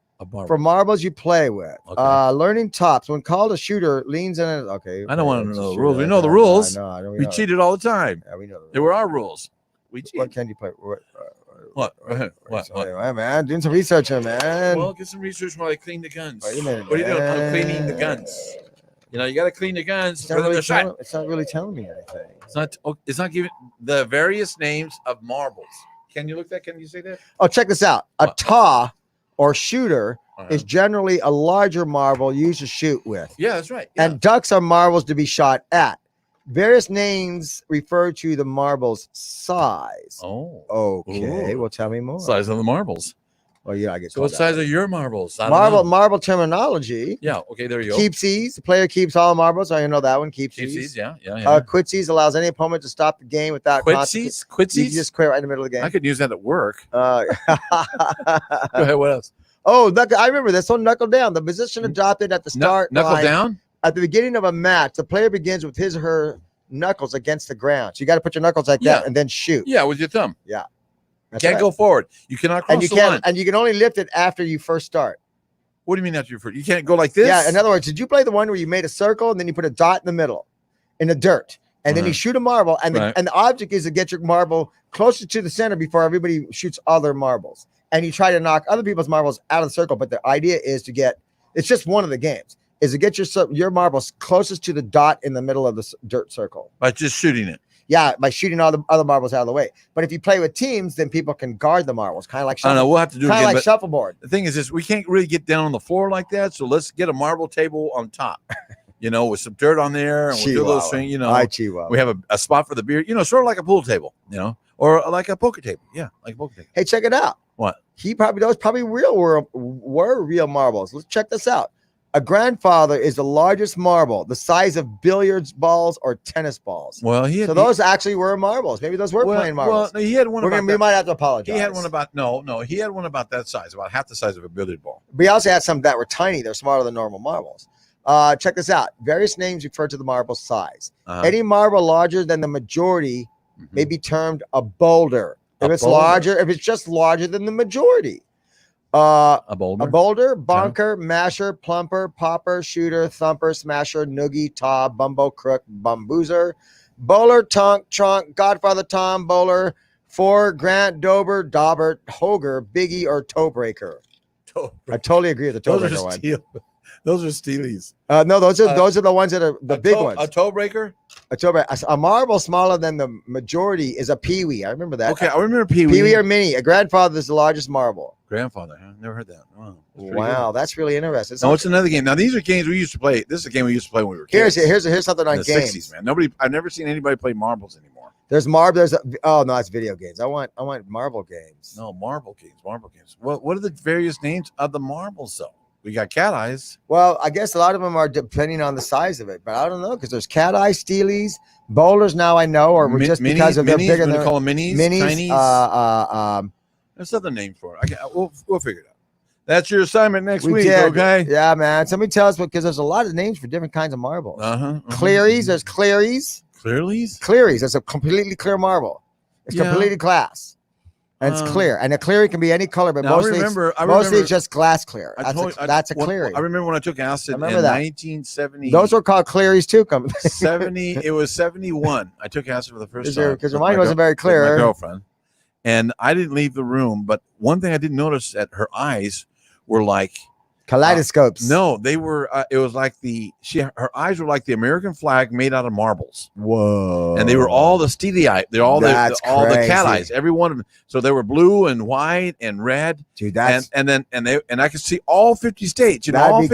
for marbles you play with. Okay. Learning Tops, when called a shooter, leans in it. Okay. I don't want to know the rules. We know the rules. I know. We cheated all the time. Yeah, we know the rules. They were our rules. We cheated. What can you play? What? Hey, man, doing some research here, man. Well, get some research while I clean the guns. Wait a minute, what are you doing? I'm cleaning the guns. You got to clean the guns. It's not really telling me anything. It's not giving the various names of marbles. Can you look that? Can you say that? Oh, check this out. A taw or shooter is generally a larger marble used to shoot with. Yeah, that's right. Yeah. And ducks are marbles to be shot at. Various names refer to the marble's size. Oh. Okay. Ooh. Well, tell me more. Size of the marbles. Well, yeah, I get. So what size are your marbles? Marble terminology. Yeah. Okay. There you go. Keepsies. The player keeps all marbles. I know that one. Keepsies. Yeah. Quitsies allows any opponent to stop the game without Quitsies. You just quit right in the middle of the game. I could use that at work. Go ahead. What else? Oh, I remember this one. Knuckle down. The position adopted at the start. Knuckle down. At the beginning of a match, the player begins with his or her knuckles against the ground. So you got to put your knuckles like that and then shoot. Yeah, with your thumb. Yeah. Can't go forward. You cannot cross the line. And you can only lift it after you first start. What do you mean after you first? You can't go like this? Yeah, in other words, did you play the one where you made a circle and then you put a dot in the middle in the dirt? And then you shoot a marble, and the object is to get your marble closer to the center before everybody shoots other marbles. And you try to knock other people's marbles out of the circle, but the idea is to get, it's just one of the games, is to get your marbles closest to the dot in the middle of the dirt circle. By just shooting it. Yeah, by shooting all the other marbles out of the way. But if you play with teams, then people can guard the marbles, kind of like I don't know. We'll have to do it kind of again. like shuffleboard. The thing is this, we can't really get down on the floor like that. So let's get a marble table on top, with some dirt on there. And we'll do those things, we have a spot for the beer, sort of like a pool table, or like a poker table. Yeah, like a poker table. Hey, check it out. What? Those probably were real marbles. Let's check this out. A grandfather is the largest marble, the size of billiards balls or tennis balls. Well, those actually were marbles. Maybe those were playing marbles. Well, he had one. We might have to apologize. He had one about He had one about that size, about half the size of a billiard ball. We also had some that were tiny. They're smaller than normal marbles. Check this out. Various names refer to the marble size. Any marble larger than the majority may be termed a boulder. If it's just larger than the majority. A boulder, bonker, masher, plumper, popper, shooter, thumper, smasher, noogie, taw, bumbo, crook, bamboozer, bowler, tonk, trunk, godfather, tom, bowler, grant, dober, daubert, hoger, biggie, or toe breaker. I totally agree with the toe breaker one. Those are steelies. No, those are the ones that are the big ones. A toe breaker? A marble smaller than the majority is a peewee. I remember that. Okay, I remember peewee. Peewee or mini. A grandfather is the largest marble. Grandfather, huh? Never heard that. Wow, that's really interesting. No, it's another game. Now these are games we used to play. This is a game we used to play when we were kids. Here's something on the games. 60s, man. I've never seen anybody play marbles anymore. It's video games. I want marble games. No, marble games. What are the various names of the marbles though? We got cat eyes. Well, I guess a lot of them are depending on the size of it, but I don't know because there's cat eye, steelies, bowlers. Now I know, or just because of they're bigger. They call them minis. Minis. There's other names for it. We'll figure it out. That's your assignment next week. Okay. Yeah, man. Somebody tell us because there's a lot of names for different kinds of marbles. Clearies. There's Clearies. Clearies. That's a completely clear marble. It's completely glass. And it's clear. And a cleary can be any color, but mostly it's just glass clear. That's a cleary. I remember when I took acid in 1970. Those were called clearies too. 70. It was 71. I took acid for the first time. Because your mind wasn't very clear. My girlfriend. And I didn't leave the room. But one thing I didn't notice that her eyes were like kaleidoscopes. No, they were. It was like her eyes were like the American flag made out of marbles. Whoa! And they were all the steely eye. They're all the cat eyes. Every one of them. So they were blue and white and red. Dude, that's and I could see all 50 states. That'd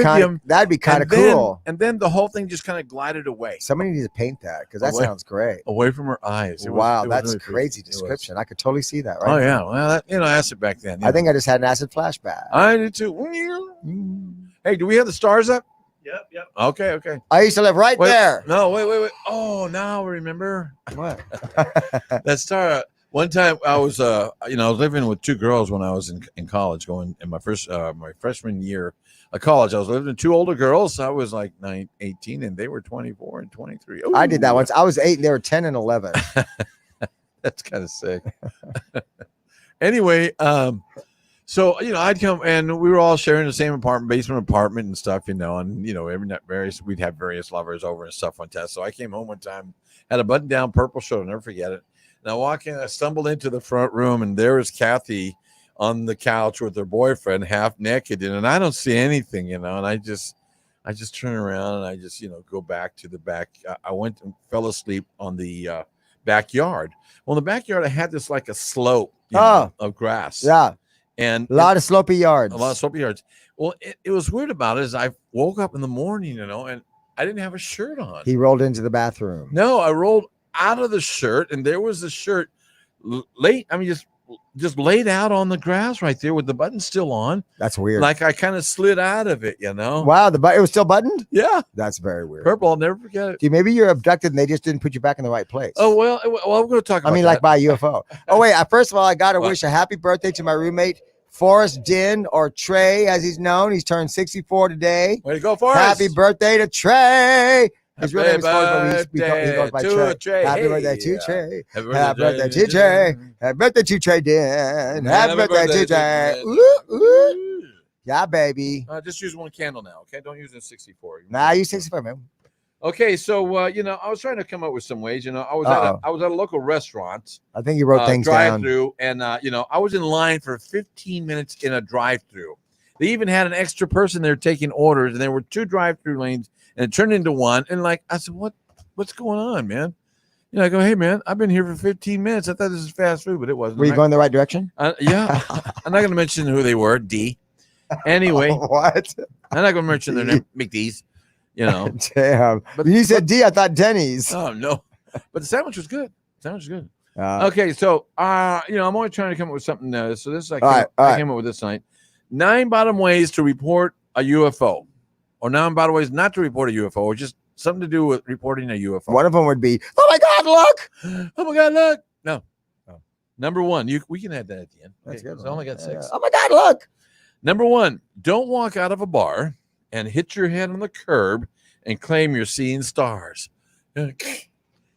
be kind of cool. And then the whole thing just kind of glided away. Somebody needs to paint that because that sounds great. Away from her eyes. Wow, that's really crazy description. I could totally see that. Right? Oh yeah. Well, acid back then. I think I just had an acid flashback. I did too. Hey, do we have the stars up? Yep. Okay. I used to live right there. No, wait. Oh, now I remember. What? That star. One time I was, I was living with two girls when I was in college, going in my freshman year of college. I was living with two older girls. I was like 18, and they were 24 and 23. Ooh. I did that once. I was 8, and they were 10 and 11. That's kind of sick. Anyway, so I'd come and we were all sharing the same basement apartment and stuff, and every night we'd have various lovers over and stuff one time. So I came home one time, had a button-down purple shirt, I'll never forget it. And I walk in, I stumbled into the front room, and there was Kathy on the couch with her boyfriend, half naked, and I don't see anything, and I just turn around and I just go back to the back. I went and fell asleep on the backyard. Well, in the backyard, I had this like a slope of grass. Yeah. And a lot of slopey yards. Well, it was weird about it is I woke up in the morning, and I didn't have a shirt on. He rolled into the bathroom. No, I rolled out of the shirt, and there was the shirt just laid out on the grass right there with the button still on. That's weird. Like I kind of slid out of it, Wow, it was still buttoned? Yeah. That's very weird. Purple, I'll never forget it. Dude, maybe you're abducted and they just didn't put you back in the right place. Oh, well, I'm going to talk about like by a UFO. Oh, wait, first of all, I got to wish a happy birthday to my roommate, Forrest Din, or Trey, as he's known. He's turned 64 today. Way to go, Forrest. Happy birthday to Trey. His real name is Forrest, but he goes by Trey. Happy birthday to Trey. Happy birthday to Trey. Happy birthday to Trey Din. Happy birthday to Trey. Ooh. Yeah, baby. Just use one candle now, okay? Don't use a 64. Nah, use 64, man. Okay, so I was trying to come up with some ways. I was at a local restaurant. I think you wrote things down. Drive-through, and I was in line for 15 minutes in a drive-through. They even had an extra person there taking orders, and there were 2 drive-through lanes, and it turned into one. And I said, what's going on, man? You know, I go, hey man, I've been here for 15 minutes. I thought this was fast food, but it wasn't. Were you going the right direction? Yeah. I'm not going to mention who they were. D. Anyway, What? I'm not going to mention their name. McD's. You know. Damn. But- When you said D, I thought Denny's. Oh no, but the sandwich was good. Sandwich was good. Uh, Okay, so you know, I'm always trying to come up with something. So this is I All right. came up with this night. 9 bottom ways to report a UFO, or 9 bottom ways not to report a UFO, or just something to do with reporting a UFO. one of them would be, oh my God, look. Oh my God, look! No. Oh. Number 1, we can add that at the end. That's Okay, good. so I only got 6. Oh my God, look. Number 1, don't walk out of a bar and hit your head on the curb and claim you're seeing stars.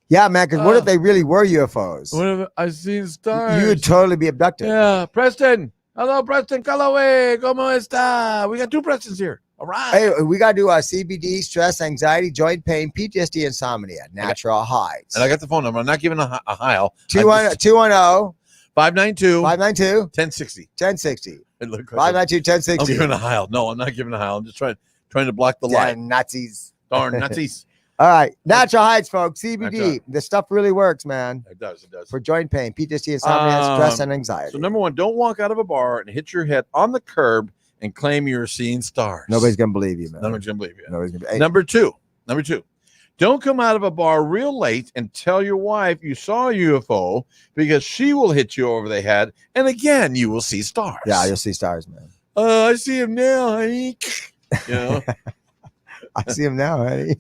Yeah, man, because what if they really were UFOs? What if I seen stars? You would totally be abducted. Yeah, Preston. Hello, Preston Calloway. ¿Cómo está? We got 2 Prestons here. All right. Hey, we got to do CBD, stress, anxiety, joint pain, PTSD, insomnia, natural highs. And I got the phone number. I'm not giving a Heil. 210 592 592 1060. 1060. It looked 592 I'm 1060. giving a Heil. No, I'm not giving a Heil. I'm just trying to block the light. Damn Nazis. Darn Nazis. All right. Natural heights, folks. CBD. Natural. The stuff really works, man. It does. It does. For joint pain, PTSD, insomnia, stress, and anxiety. So number 1, don't walk out of a bar and hit your head on the curb and claim you're seeing stars. Nobody's going to believe you, man. Nobody's gonna believe you. Nobody's gonna, hey, Number two, don't come out of a bar real late and tell your wife you saw a UFO, because she will hit you over the head, and again you will see stars. yeah, you'll see stars, man. I see him now, honey. You know. I see him now, honey.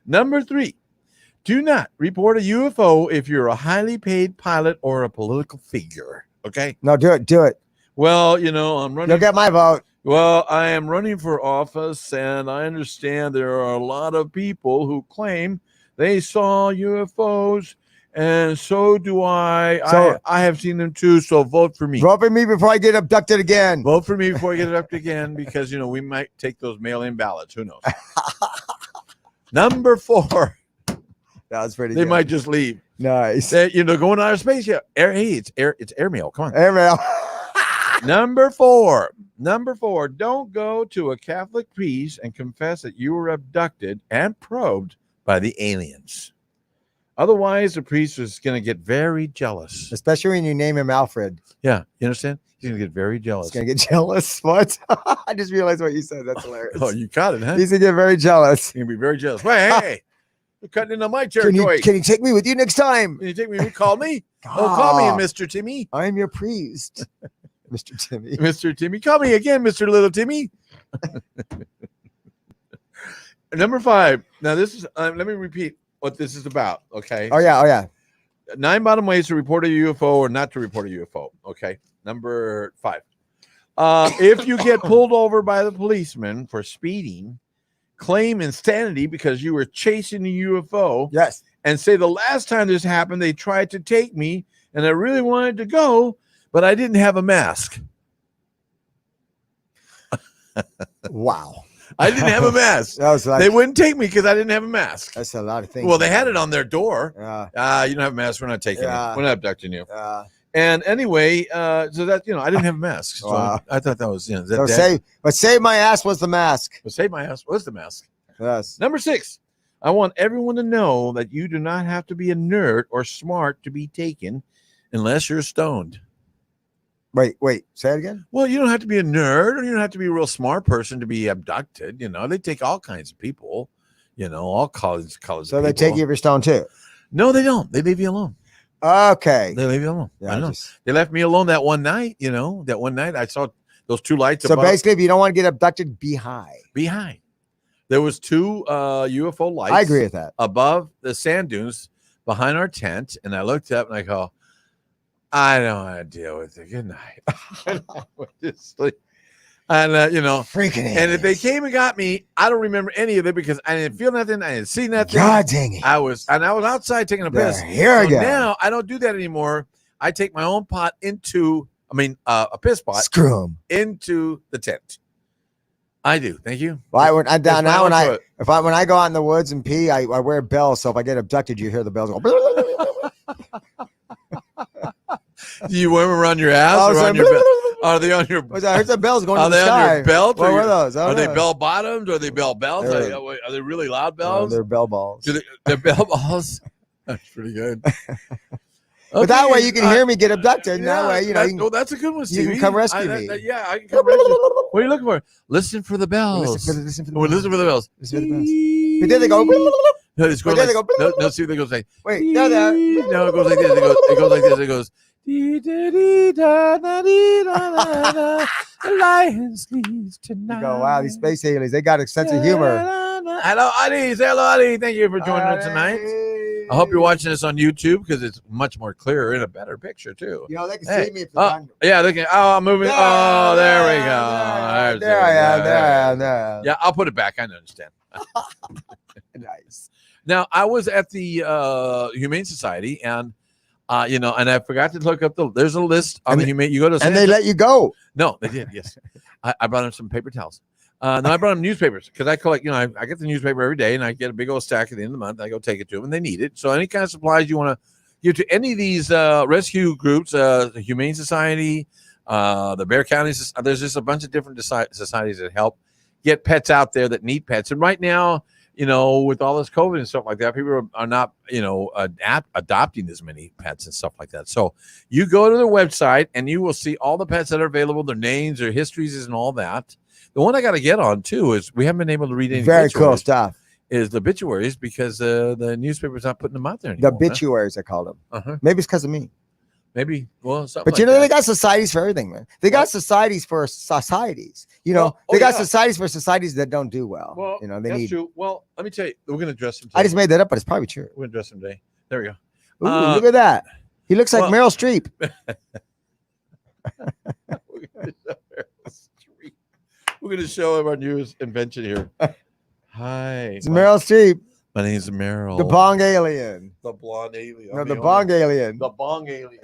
Number 3, do not report a UFO if you're a highly paid pilot or a political figure. Okay. No, do it. Do it. Well, you know, I'm running. You'll get my vote. Well, I am running for office, and I understand there are a lot of people who claim they saw UFOs, and so do I. So- I have seen them too, so vote for me. Vote for me before I get abducted again. Vote for me before I get it up again, because, you know, we might take those mail-in ballots. Who knows? Number 4, That was pretty they good. might just leave. Nice. They, you know, going outer space. Yeah, it's airmail. Come on. Airmail. Number 4, don't go to a Catholic priest and confess that you were abducted and probed by the aliens. Otherwise, the priest is going to get very jealous. Especially when you name him Alfred. Yeah, you understand? He's going to get very jealous. He's going to get jealous. What? I just realized what you said. That's hilarious. Oh, you got it, huh? He's going to get very jealous. He's going to be very jealous. Hey, you're cutting into my territory. Can you take me with you next time? Can you take me? Call me? Oh, call me, Mr. Timmy. I am your priest. Mr. Timmy. Mr. Timmy. Call me again, Mr. Little Timmy. Number 5. Now, this is, let me repeat what this is about, okay? Oh, yeah. Oh, yeah. 9 bottom ways to report a UFO or not to report a UFO, okay? Number 5. If you get pulled over by the policeman for speeding, claim insanity because you were chasing a UFO, Yes. and say the last time this happened, they tried to take me, and I really wanted to go, but I didn't have a mask. Wow. I didn't have a mask. That was like, They wouldn't take me because I didn't have a mask. that's a lot of things. Well, they had it on their door. Yeah. You don't have a mask. We're not taking Yeah. you. We're not abducting you. Yeah. And anyway, so that, you know, I didn't have a mask. So Wow. I thought that was, you know, So save my ass was the mask. but save my ass was the mask. Yes. Number 6, I want everyone to know that you do not have to be a nerd or smart to be taken unless you're stoned. Wait. Say it again. Well, you don't have to be a nerd, or you don't have to be a real smart person to be abducted. You know, they take all kinds of people, you know, all colors. So they take you if you're stoned too. No, they don't. They leave you alone. Okay. They leave you alone. Yeah, I know. They left me alone that one night, you know, I saw those 2 lights. So above, basically, if you don't want to get abducted, be high. behind. There was 2 UFO lights. I agree with that. Above the sand dunes behind our tent. And I looked up and I go, I don't want to deal with it. Good night. And I went to sleep. And, you know, Freaking and if they aliens. came and got me, I don't remember any of it because I didn't feel nothing. I didn't see nothing. God dang it. I was outside taking a piss. Here So again. now I don't do that anymore. I take my own pot a piss pot Screw him. into the tent. I do. Thank you. Well, when It's my own when I go out in the woods and pee, I wear bells. So if I get abducted, you hear the bells go. Do you wear them around your ass Oh, or sorry. on your belt? Are they on your? What's that? I heard the bells going Are to the they sky. on your belt? What or were your- those? I Are don't they know. bell bottoms? Are they bell bells? They're- Are they really loud Oh, bells? they're bell balls. They're bell balls. That's pretty good. But that way you can hear me get abducted. And that way, you know, that's a good one, you can come rescue me. Yeah, I can come rescue. What are you looking for? Listen for the bells. Listen for the Listen for the bells. Listen for the bells. But then they go. No, it's going But then like, they go. no, see, they go like, Wait, no, no. No, it goes like this. It goes like this. It goes. The lion sleeps tonight. You go, wow, these space aliens, they got a sense of humor. Hello, Adi. Say hello, Adi. Thank you for joining us tonight. I hope you're watching this on YouTube because it's much more clearer and a better picture too. You know, they can see me if they're done. Yeah, they can. Oh, I'm moving. There we go. There I am. Yeah, I'll put it back. I understand. Nice. Now, I was at the Humane Society, and you know, and I forgot to look up there's a list on the Humane. You go to and they let you go. No, they did. Yes, I brought them some paper towels. No, I brought them newspapers because I collect. You know, I get the newspaper every day, and I get a big old stack at the end of the month. I go take it to them, and they need it. So any kind of supplies you want to give to any of these rescue groups, the Humane Society, the Bear County. There's just a bunch of different societies that help get pets out there that need pets. And right now, you know, with all this COVID and stuff like that, people are not, you know, adopting as many pets and stuff like that. So you go to their website and you will see all the pets that are available, their names, their histories, and all that. The one I got to get on too is we haven't been able to read any very cool stuff. Is the obituaries because the newspaper's not putting them out there anymore. The obituaries, I call them. Maybe it's because of me. Maybe, well, but you know, they got societies for everything, man. They got societies for societies. You know, they got societies for societies that don't do well. Well, you know, they that's need. True. Well, let me tell you, we're gonna dress him today. I just made that up, but it's probably true. We're gonna dress him today. There we go. Ooh, look at that. He looks like Meryl Streep. We're gonna show him our newest invention here. Hi, it's Meryl Streep. My name's Meryl. The bong alien. The blonde alien. No, the bong alien. The bong alien.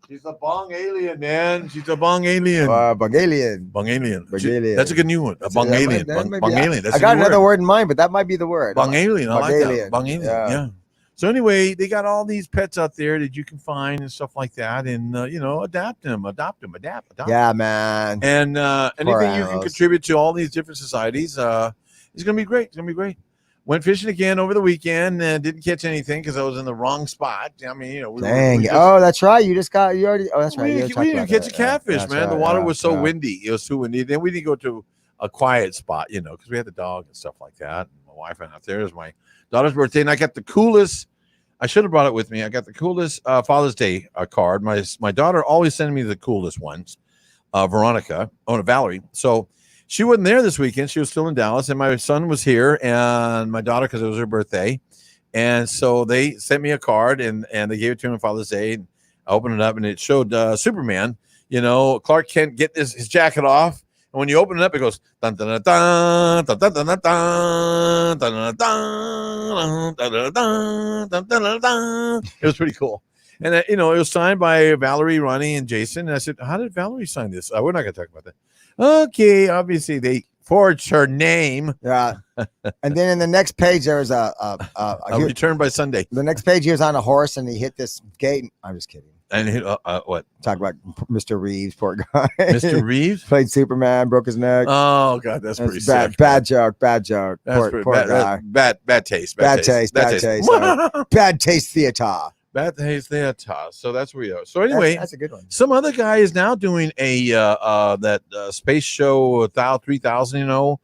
She's a bong alien, man. She's a bong alien. Bong alien. Bong alien. Bong alien. That's a good new one. A bong alien. Bong alien. That's I got another word in mind, but that might be the word. Bong alien. I like alien. that. Bong alien. Yeah. So anyway, they got all these pets out there that you can find and stuff like that, and you know, adopt them. Yeah, man. And anything you can contribute to all these different societies, it's gonna be great. It's gonna be great. Went fishing again over the weekend and didn't catch anything because I was in the wrong spot. I mean, you know, that's right. You already. Oh, that's right. We didn't catch a catfish, man. The water was so windy. It was too windy. Then we didn't go to a quiet spot, you know, because we had the dog and stuff like that. And my wife went out there. It was my daughter's birthday, and I got the coolest. I should have brought it with me. I got the coolest Father's Day card. My daughter always sending me the coolest ones. Valerie. So she wasn't there this weekend. She was still in Dallas, and my son was here, and my daughter, because it was her birthday. And so they sent me a card, and they gave it to him on Father's Day. And I opened it up, and it showed Superman. You know, Clark Kent get his jacket off, and when you open it up, it goes dun dun dun dun dun dun dun dun dun dun dun dun dun dun. It was pretty cool. And you know, it was signed by Valerie, Ronnie, and Jason. And I said, "How did Valerie sign this?" We're not going to talk about that. Okay, obviously they forged her name. Yeah, and then in the next page there was a return by Sunday. The next page he was on a horse and he hit this gate. I'm just kidding. And hit what? Talk about Mr. Reeves, poor guy. Mr. Reeves played Superman, broke his neck. Oh God, that's pretty bad. Sick. Bad joke. That's poor guy. Bad taste. Bad taste. Bad taste theater. Bad taste theater. So that's where we are. So anyway, that's a good one. Some other guy is now doing a that space show 3000. You know.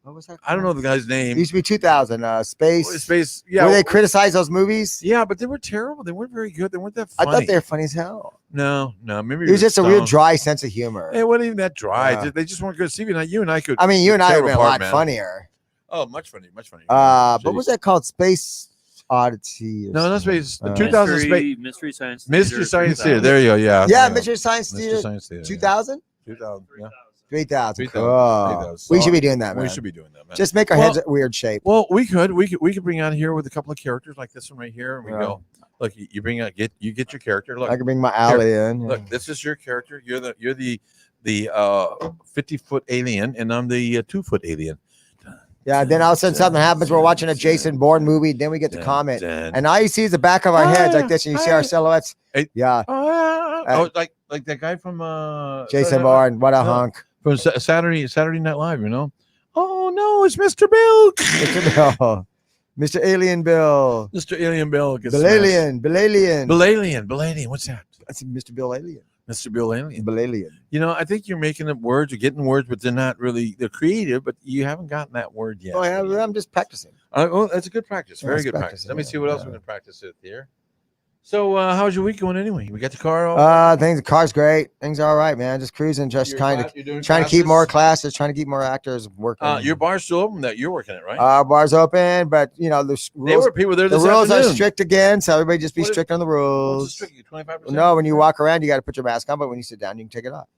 What was that? I don't know the guy's name. It used to be 2000. Space. Yeah. Where they criticize those movies. Yeah, but they were terrible. They weren't very good. They weren't that funny. I thought they were funny as hell. No. Maybe it was just a real dry sense of humor. It wasn't even that dry. Yeah. They just weren't good. Stevie, you and I could. I mean, you and I have been a lot funnier. Oh, much funnier. What was that called? Space Oddity. No, not Space. 2000 Space Mystery Science Theater. Mystery Science Theater. There you go. Yeah. Yeah, Mystery Science Theater. 2000. 2000. Yeah. 3000. Cool. We should be doing that, man. We should be doing that, man. Just make our heads a weird shape. Well, we could bring out here with a couple of characters like this one right here, and we go. Look, you bring out get your character. Look, I can bring my alien. Look, this is your character. You're the 50-foot alien, and I'm the 2-foot alien. Yeah, then all of a sudden something happens. We're watching a Jason Bourne movie. Then we get the comment, and all you see is the back of our heads like this, and you see our silhouettes. Yeah. Like that guy from Jason Bourne. What a hunk. From Saturday Night Live, you know. Oh no, it's Mr. Bill. Mr. Bill. Mr. Alien Bill. Mr. Alien Bill gets Bilalian. What's that? That's Mr. Bill Alien. Mr. Bill Alien. Bilalian. You know, I think you're making up words or getting words, but they're not really, they're creative, but you haven't gotten that word yet. Oh, I'm just practicing. Oh, that's a good practice. Very That's good practice. practicing, Let me yeah, see what else yeah. we can practice it here. So, how's your week going anyway? We got the car all The car's great. Things are all right, man. Just cruising, just trying to keep more classes, trying to keep more actors working. Your bar's still open that you're working at, right? Bar's open, but you know the There rules. were people there The this rules are afternoon. strict again, so everybody just be What is- strict on the What's the rules. strict? 25%? No, when you walk around, you got to put your mask on, but when you sit down, you can take it off.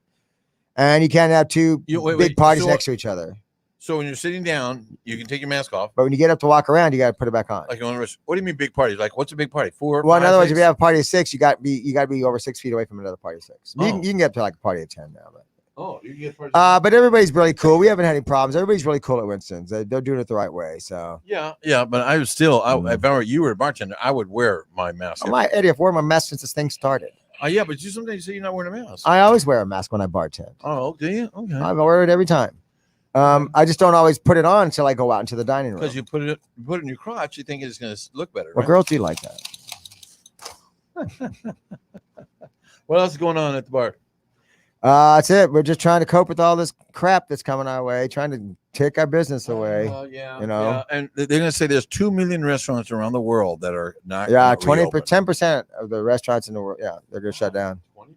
And you can't have two big parties next to each other. So when you're sitting down, you can take your mask off. But when you get up to walk around, you got to put it back on. Like on the what do you mean big parties? Like what's a big party? 4? Well, in 5, other words, 6? if you have a party of 6, you got to be over 6 feet away from another party of 6. Oh. You can get up to like a party of 10 now. But. Oh, you can get parties. But everybody's really cool. We haven't had any problems. Everybody's really cool at Winston's. They're doing it the right way. So yeah, but I was still. If I were you were a bartender, I would wear my mask. Eddie, I've worn my mask since this thing started. Yeah, but you sometimes say you're not wearing a mask. I always wear a mask when I bartend. Oh, do you? Okay. I wear it every time. I just don't always put it on until I go out into the dining room. Because you put it in your crotch, you think it's going to look better. Well, Right? girls do like that. What else is going on at the bar? That's it. We're just trying to cope with all this crap that's coming our way, trying to take our business away. Yeah, you know. Yeah. And they're going to say there's 2 million restaurants around the world that are not. 10% of the restaurants in the world. Yeah, they're going to shut down. 20%.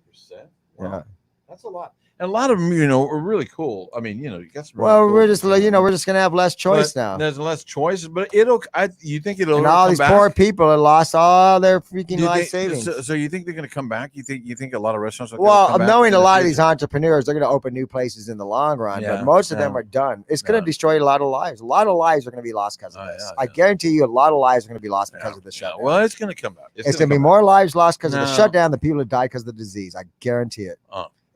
Wow. Yeah, that's a lot. And a lot of them, are really cool. I mean, you got some. Well, really we're cool just, we're just going to have less choice now. There's less choice, but you think it'll And all come these back? poor people have lost all their freaking life savings. So you think they're going to come back? You think a lot of restaurants? Are Well, come back knowing in a the lot of future? these entrepreneurs, they're going to open new places in the long run, but most of them are done. It's going to destroy a lot of lives. A lot of lives are going to be lost because of this. I guarantee you, a lot of lives are going to be lost because of the shutdown. Well, it's going to come back. It's going to be more lives lost because of the shutdown than people who died because of the disease. I guarantee it.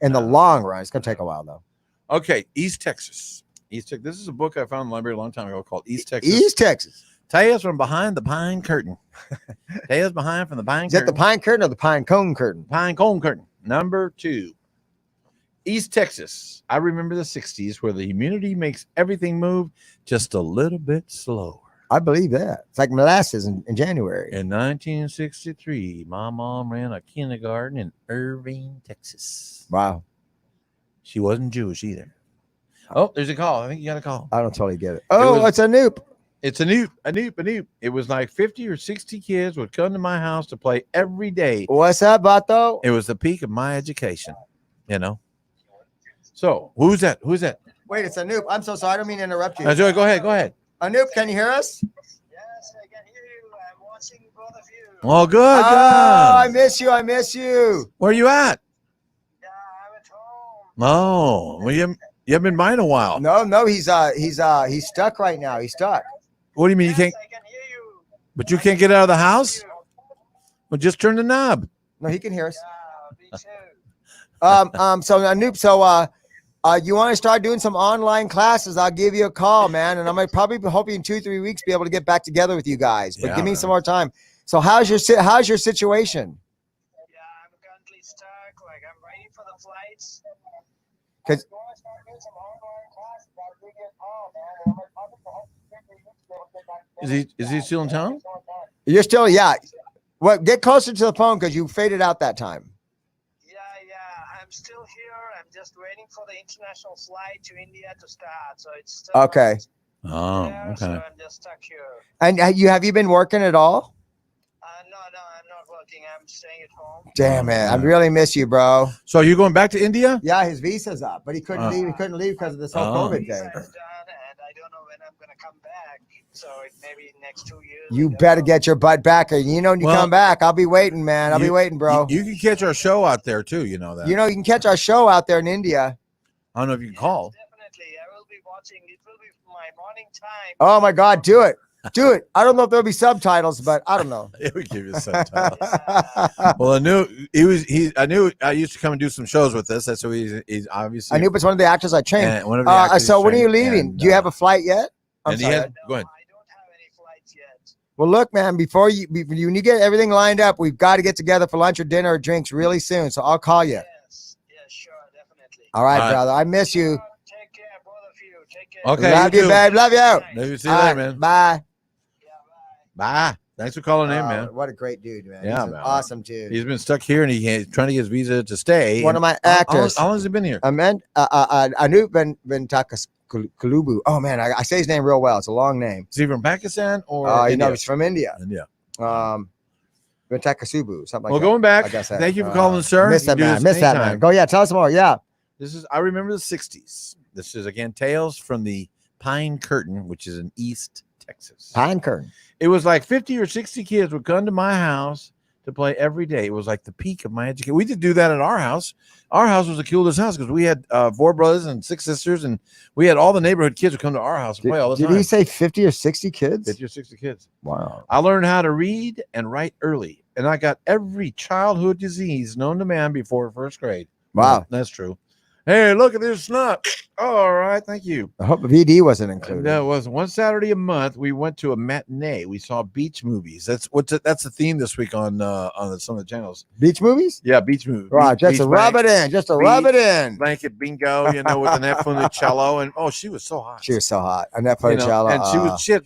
In the long run, it's going to take a while though. Okay, East Texas. This is a book I found in the library a long time ago called East Texas. East Texas. Tales from behind the pine curtain. Tales behind from the pine curtain. Is that the pine curtain or the pine cone curtain? Pine cone curtain. Number 2. East Texas. I remember the 60s where the humidity makes everything move just a little bit slower. I believe that. It's like molasses in January. In 1963, my mom ran a kindergarten in Irving, Texas. Wow. She wasn't Jewish either. Oh, there's a call. I think you got a call. I don't totally get it. Oh, it's a noop. It's a noop. It was like 50 or 60 kids would come to my house to play every day. What's up, Bato? It was the peak of my education, So, who's that? Wait, it's a noop. I'm so sorry. I don't mean to interrupt you. Joey, go ahead. Anoop, can you hear us? Yes, I can hear you. I'm watching both of you. Oh, good. Oh, I miss you. Where are you at? Yeah, I'm at home. Oh, well, you haven't been by in a while. No, he's stuck right now. He's stuck. What do you mean you can't? I can hear you. But you can't get out of the house? Well, just turn the knob. No, he can hear us. Yeah, me too. So Anoop, you want to start doing some online classes? I'll give you a call, man, and I'm gonna probably hoping in 2-3 weeks be able to get back together with you guys. But give me some more time. So how's your situation? Yeah, I'm currently stuck. Like I'm waiting for the flights. Cause Is he still in town? you're still, yeah. Well, get closer to the phone because you faded out that time. Yeah, I'm still here. I'm just waiting for the international flight to India to start. So it's still Okay. Oh, there, okay. So I'm just stuck here. And have you been working at all? No, I'm not working. I'm staying at home. Damn it, I really miss you, bro. So are you going back to India? Yeah, his visa's up, but he couldn't leave. He couldn't leave because of this whole COVID Visa thing. is done, and I don't know when I'm gonna come back. So it maybe next 2 years. You better get your butt back, or when you come back, I'll be waiting, man. I'll be waiting, bro. You can catch our show out there too. You know that. You can catch our show out there in India. I don't know if you can call. Definitely, I will be watching. It will be my morning time. Oh my God, do it. I don't know if there'll be subtitles, but I don't know. It would give you a subtitle. Well, I knew I used to come and do some shows with this. That's who he's obviously. I knew it's one of the actors I trained. And one of the actors so when are you trained, leaving? and, Do you have a flight yet? Go ahead. No, I don't have any flights yet. Well, look, man, when you get everything lined up, we've got to get together for lunch or dinner or drinks really soon. So I'll call you. Yes, sure, definitely. All right, brother. I miss you. Take care, both of you. Take care. Okay. Love you, babe. Love you. Maybe see you later, man. Bye. Yeah, bye. Bye. Thanks for calling in, man. What a great dude, man. Yeah, He's an man. awesome dude. He's been stuck here, and he's trying to get his visa to stay. One of my actors. How long has he been here? Anu Bentakas Kulubu. Oh man, I say his name real well. It's a long name. Is he from Pakistan or you know, he's from India. India. Bentakasubu, something like Well, that. going back, I guess that. thank you for calling, sir. Miss You that can do man. this Miss that anytime. man. Go, yeah. Tell us some more. Yeah. I remember the 60s. This is, again, Tales from the Pine Curtain, which is in East Texas. Pine Curtain. It was like 50 or 60 kids would come to my house to play every day. It was like the peak of my education. We did do that at our house. Our house was the coolest house because we had 4 brothers and 6 sisters, and we had all the neighborhood kids would come to our house and play all the time. Did he say 50 or 60 kids? 50 or 60 kids. Wow. I learned how to read and write early, and I got every childhood disease known to man before first grade. Wow. That's true. Hey, look at this snot. All right, thank you. I hope VD wasn't included. No, it wasn't. One Saturday a month, we went to a matinee. We saw beach movies. That's the theme this week on some of the channels. Beach movies? Yeah, beach movies. Right, just to rub it in. Just to rub it in. Blanket bingo, you know, with the Funicello. And she was so hot. She was so hot. Annette Funicello. And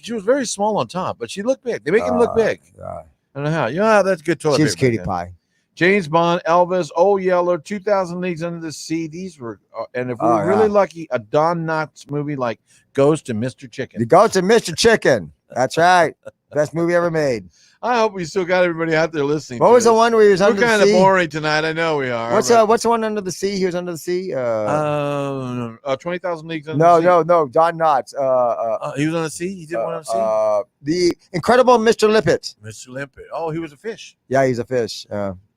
she was very small on top, but she looked big. They make him look big. I don't know how. Yeah, that's good toilet She's paper, cutie pie. James Bond, Elvis, Old Yeller, 2000 Leagues Under the Sea. These were, and if we were really lucky, a Don Knotts movie like Ghost and Mr. Chicken. The Ghost and Mr. Chicken. That's right. Best movie ever made. I hope we still got everybody out there listening. What was the one where he was under the sea? We're kind of boring tonight. I know we are. What's the one under the sea? He was under the sea. 20,000 Leagues Under the Sea. No. Don Knotts. He was on the sea. He did one on the sea. The Incredible Mr. Limpet. Mr. Limpet. Oh, he was a fish. Yeah, he's a fish.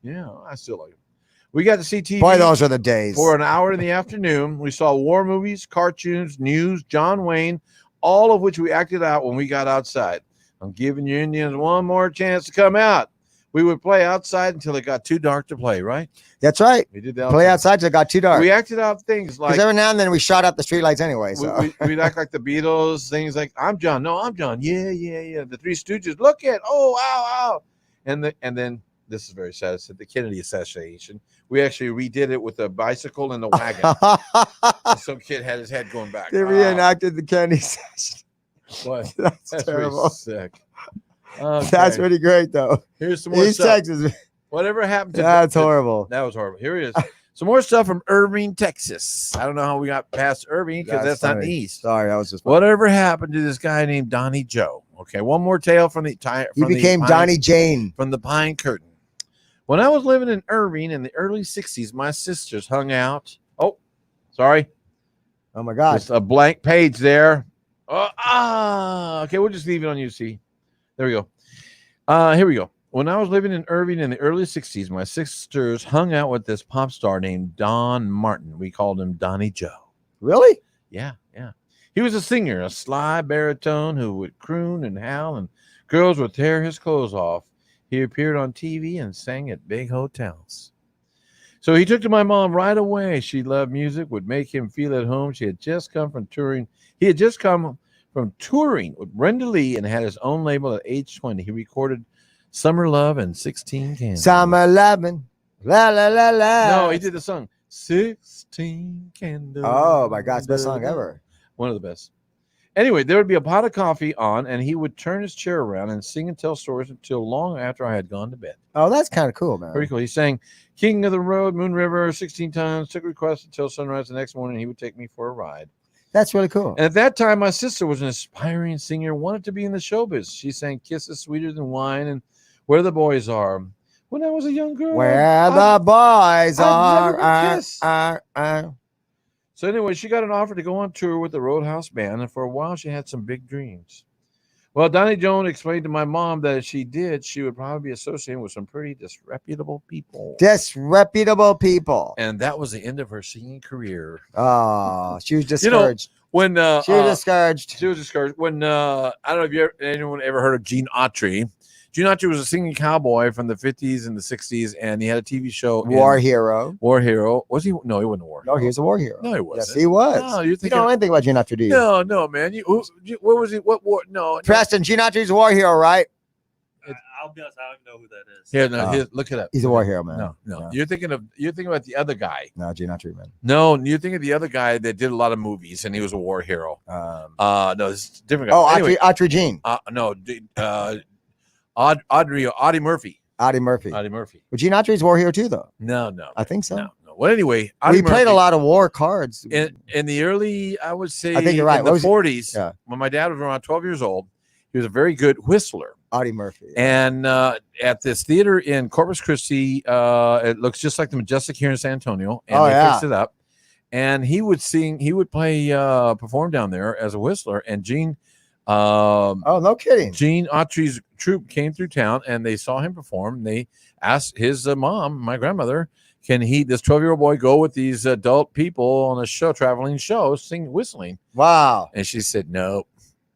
Yeah, I still like him. We got to see TV. Boy, those are the days. For an hour in the afternoon, we saw war movies, cartoons, news, John Wayne, all of which we acted out when we got outside. I'm giving you Indians one more chance to come out. We would play outside until it got too dark to play, right? That's right. We did that. Play outside till it got too dark. We acted out things like... Because every now and then we shot out the streetlights anyway. So. We'd act like the Beatles, things like, I'm John. No, I'm John. Yeah. The Three Stooges. Look at, ow. And then, this is very sad. It's the Kennedy assassination. We actually redid it with a bicycle and a wagon. Some kid had his head going back. They reenacted the Kennedy assassination. What? That's terrible. Really sick. Okay. That's pretty great, though. Here's some more East stuff. Texas. Whatever happened to That's horrible. That was horrible. Here it is. Some more stuff from Irving, Texas. I don't know how we got past Irving because that's not east. Sorry, that was just funny. Whatever happened to this guy named Donnie Joe? Okay, one more tale from the He became Donnie Jane from the Pine Curtain. When I was living in Irving in the early 60s, my sisters hung out. Oh, sorry. Oh my God. Just a blank page there. Okay, we'll just leave it on you. See, there we go. Here we go. When I was living in Irving in the early 60s, my sisters hung out with this pop star named Don Martin. We called him Donnie Joe. Really? Yeah. He was a singer, a sly baritone who would croon and howl, and girls would tear his clothes off. He appeared on TV and sang at big hotels. So he took to my mom right away. She loved music, would make him feel at home. He had just come from touring with Brenda Lee and had his own label at age 20. He recorded Summer Love and 16 Candles. Summer Lovin', la la la la. No, he did the song 16 Candles. Oh my God, it's the best song ever. One of the best. Anyway, there would be a pot of coffee on, and he would turn his chair around and sing and tell stories until long after I had gone to bed. Oh, that's kind of cool, man. Pretty cool. He sang King of the Road, Moon River 16 times, took requests until sunrise the next morning. He would take me for a ride. That's really cool. And at that time, my sister was an aspiring singer, wanted to be in the showbiz. She sang Kisses Sweeter Than Wine and Where the Boys Are. When I was a young girl. Where the boys are. So anyway, she got an offer to go on tour with the Roadhouse Band, and for a while she had some big dreams. Well, Donnie Jones explained to my mom that if she did, she would probably be associated with some pretty disreputable people. Disreputable people. And that was the end of her singing career. Oh, she was discouraged. When she was discouraged. She was discouraged. When I don't know if anyone ever heard of Gene Autry. Gene Autry was a singing cowboy from the 50s and the 60s, and he had a TV show. War Hero. War Hero. Was he? No, he wasn't a war hero. No, he was a war hero. No, he wasn't. Yes, he was. No, you don't know anything about Gene Autry, do you? No, man. What was he? What war? No. Preston, Gene Autry's a war hero, right? I'll be honest, I don't know who that is. Here, look it up. He's a war hero, man. No. You're thinking about the other guy. No, Gene Autry, man. No, you're thinking of the other guy that did a lot of movies, and he was a war hero. No, it's a different guy. Oh, anyway, Autry Gene. No, Audie Murphy. Audie Murphy. Audie Murphy. But Gene Autry's war hero too, though. No. I think so. No. Well, anyway, We played a lot of war cards. In the early, I would say, I think you're right. in the 40s, when my dad was around 12 years old, he was a very good whistler. Audie Murphy. And at this theater in Corpus Christi, it looks just like the Majestic here in San Antonio, and they fixed it up. And he would perform down there as a whistler. And Gene, no kidding. Gene Autry's troupe came through town, and they saw him perform. They asked his mom, my grandmother, can this 12-year-old boy go with these adult people on a traveling show, whistling? Wow. And she said, no,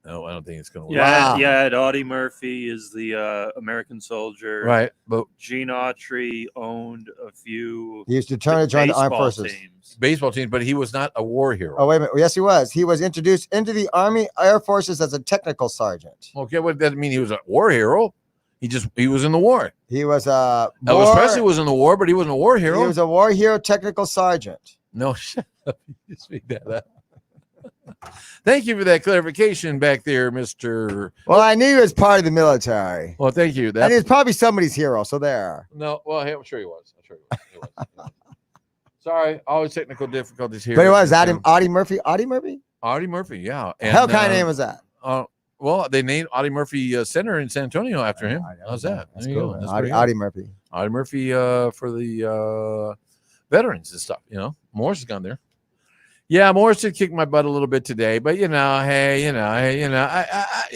I don't think it's going to work. Yeah, Audie Murphy is the American soldier. Right. But Gene Autry owned a few. He used to turn and join the armed forces. Baseball teams, but he was not a war hero. Oh, wait a minute. Yes, he was. He was introduced into the Army Air Forces as a technical sergeant. Okay, what does that mean? He was a war hero. He was in the war. He was Elvis Presley was in the war, but he wasn't a war hero. He was a war hero technical sergeant. No, shut up. You just made that up. Thank you for that clarification back there, Mr. Well, I knew he was part of the military. Well, thank you. And he's probably somebody's hero, so there. No, well, hey, I'm sure he was. Sorry, always technical difficulties here. But it was Audie Murphy. Audie Murphy? Audie Murphy, yeah. And, hell kind of name was that? Well, they named Audie Murphy Center in San Antonio after him. How's that? That's cool. Audie Murphy. Audie Murphy for the veterans and stuff. Morris has gone there. Yeah, Morris did kick my butt a little bit today, but I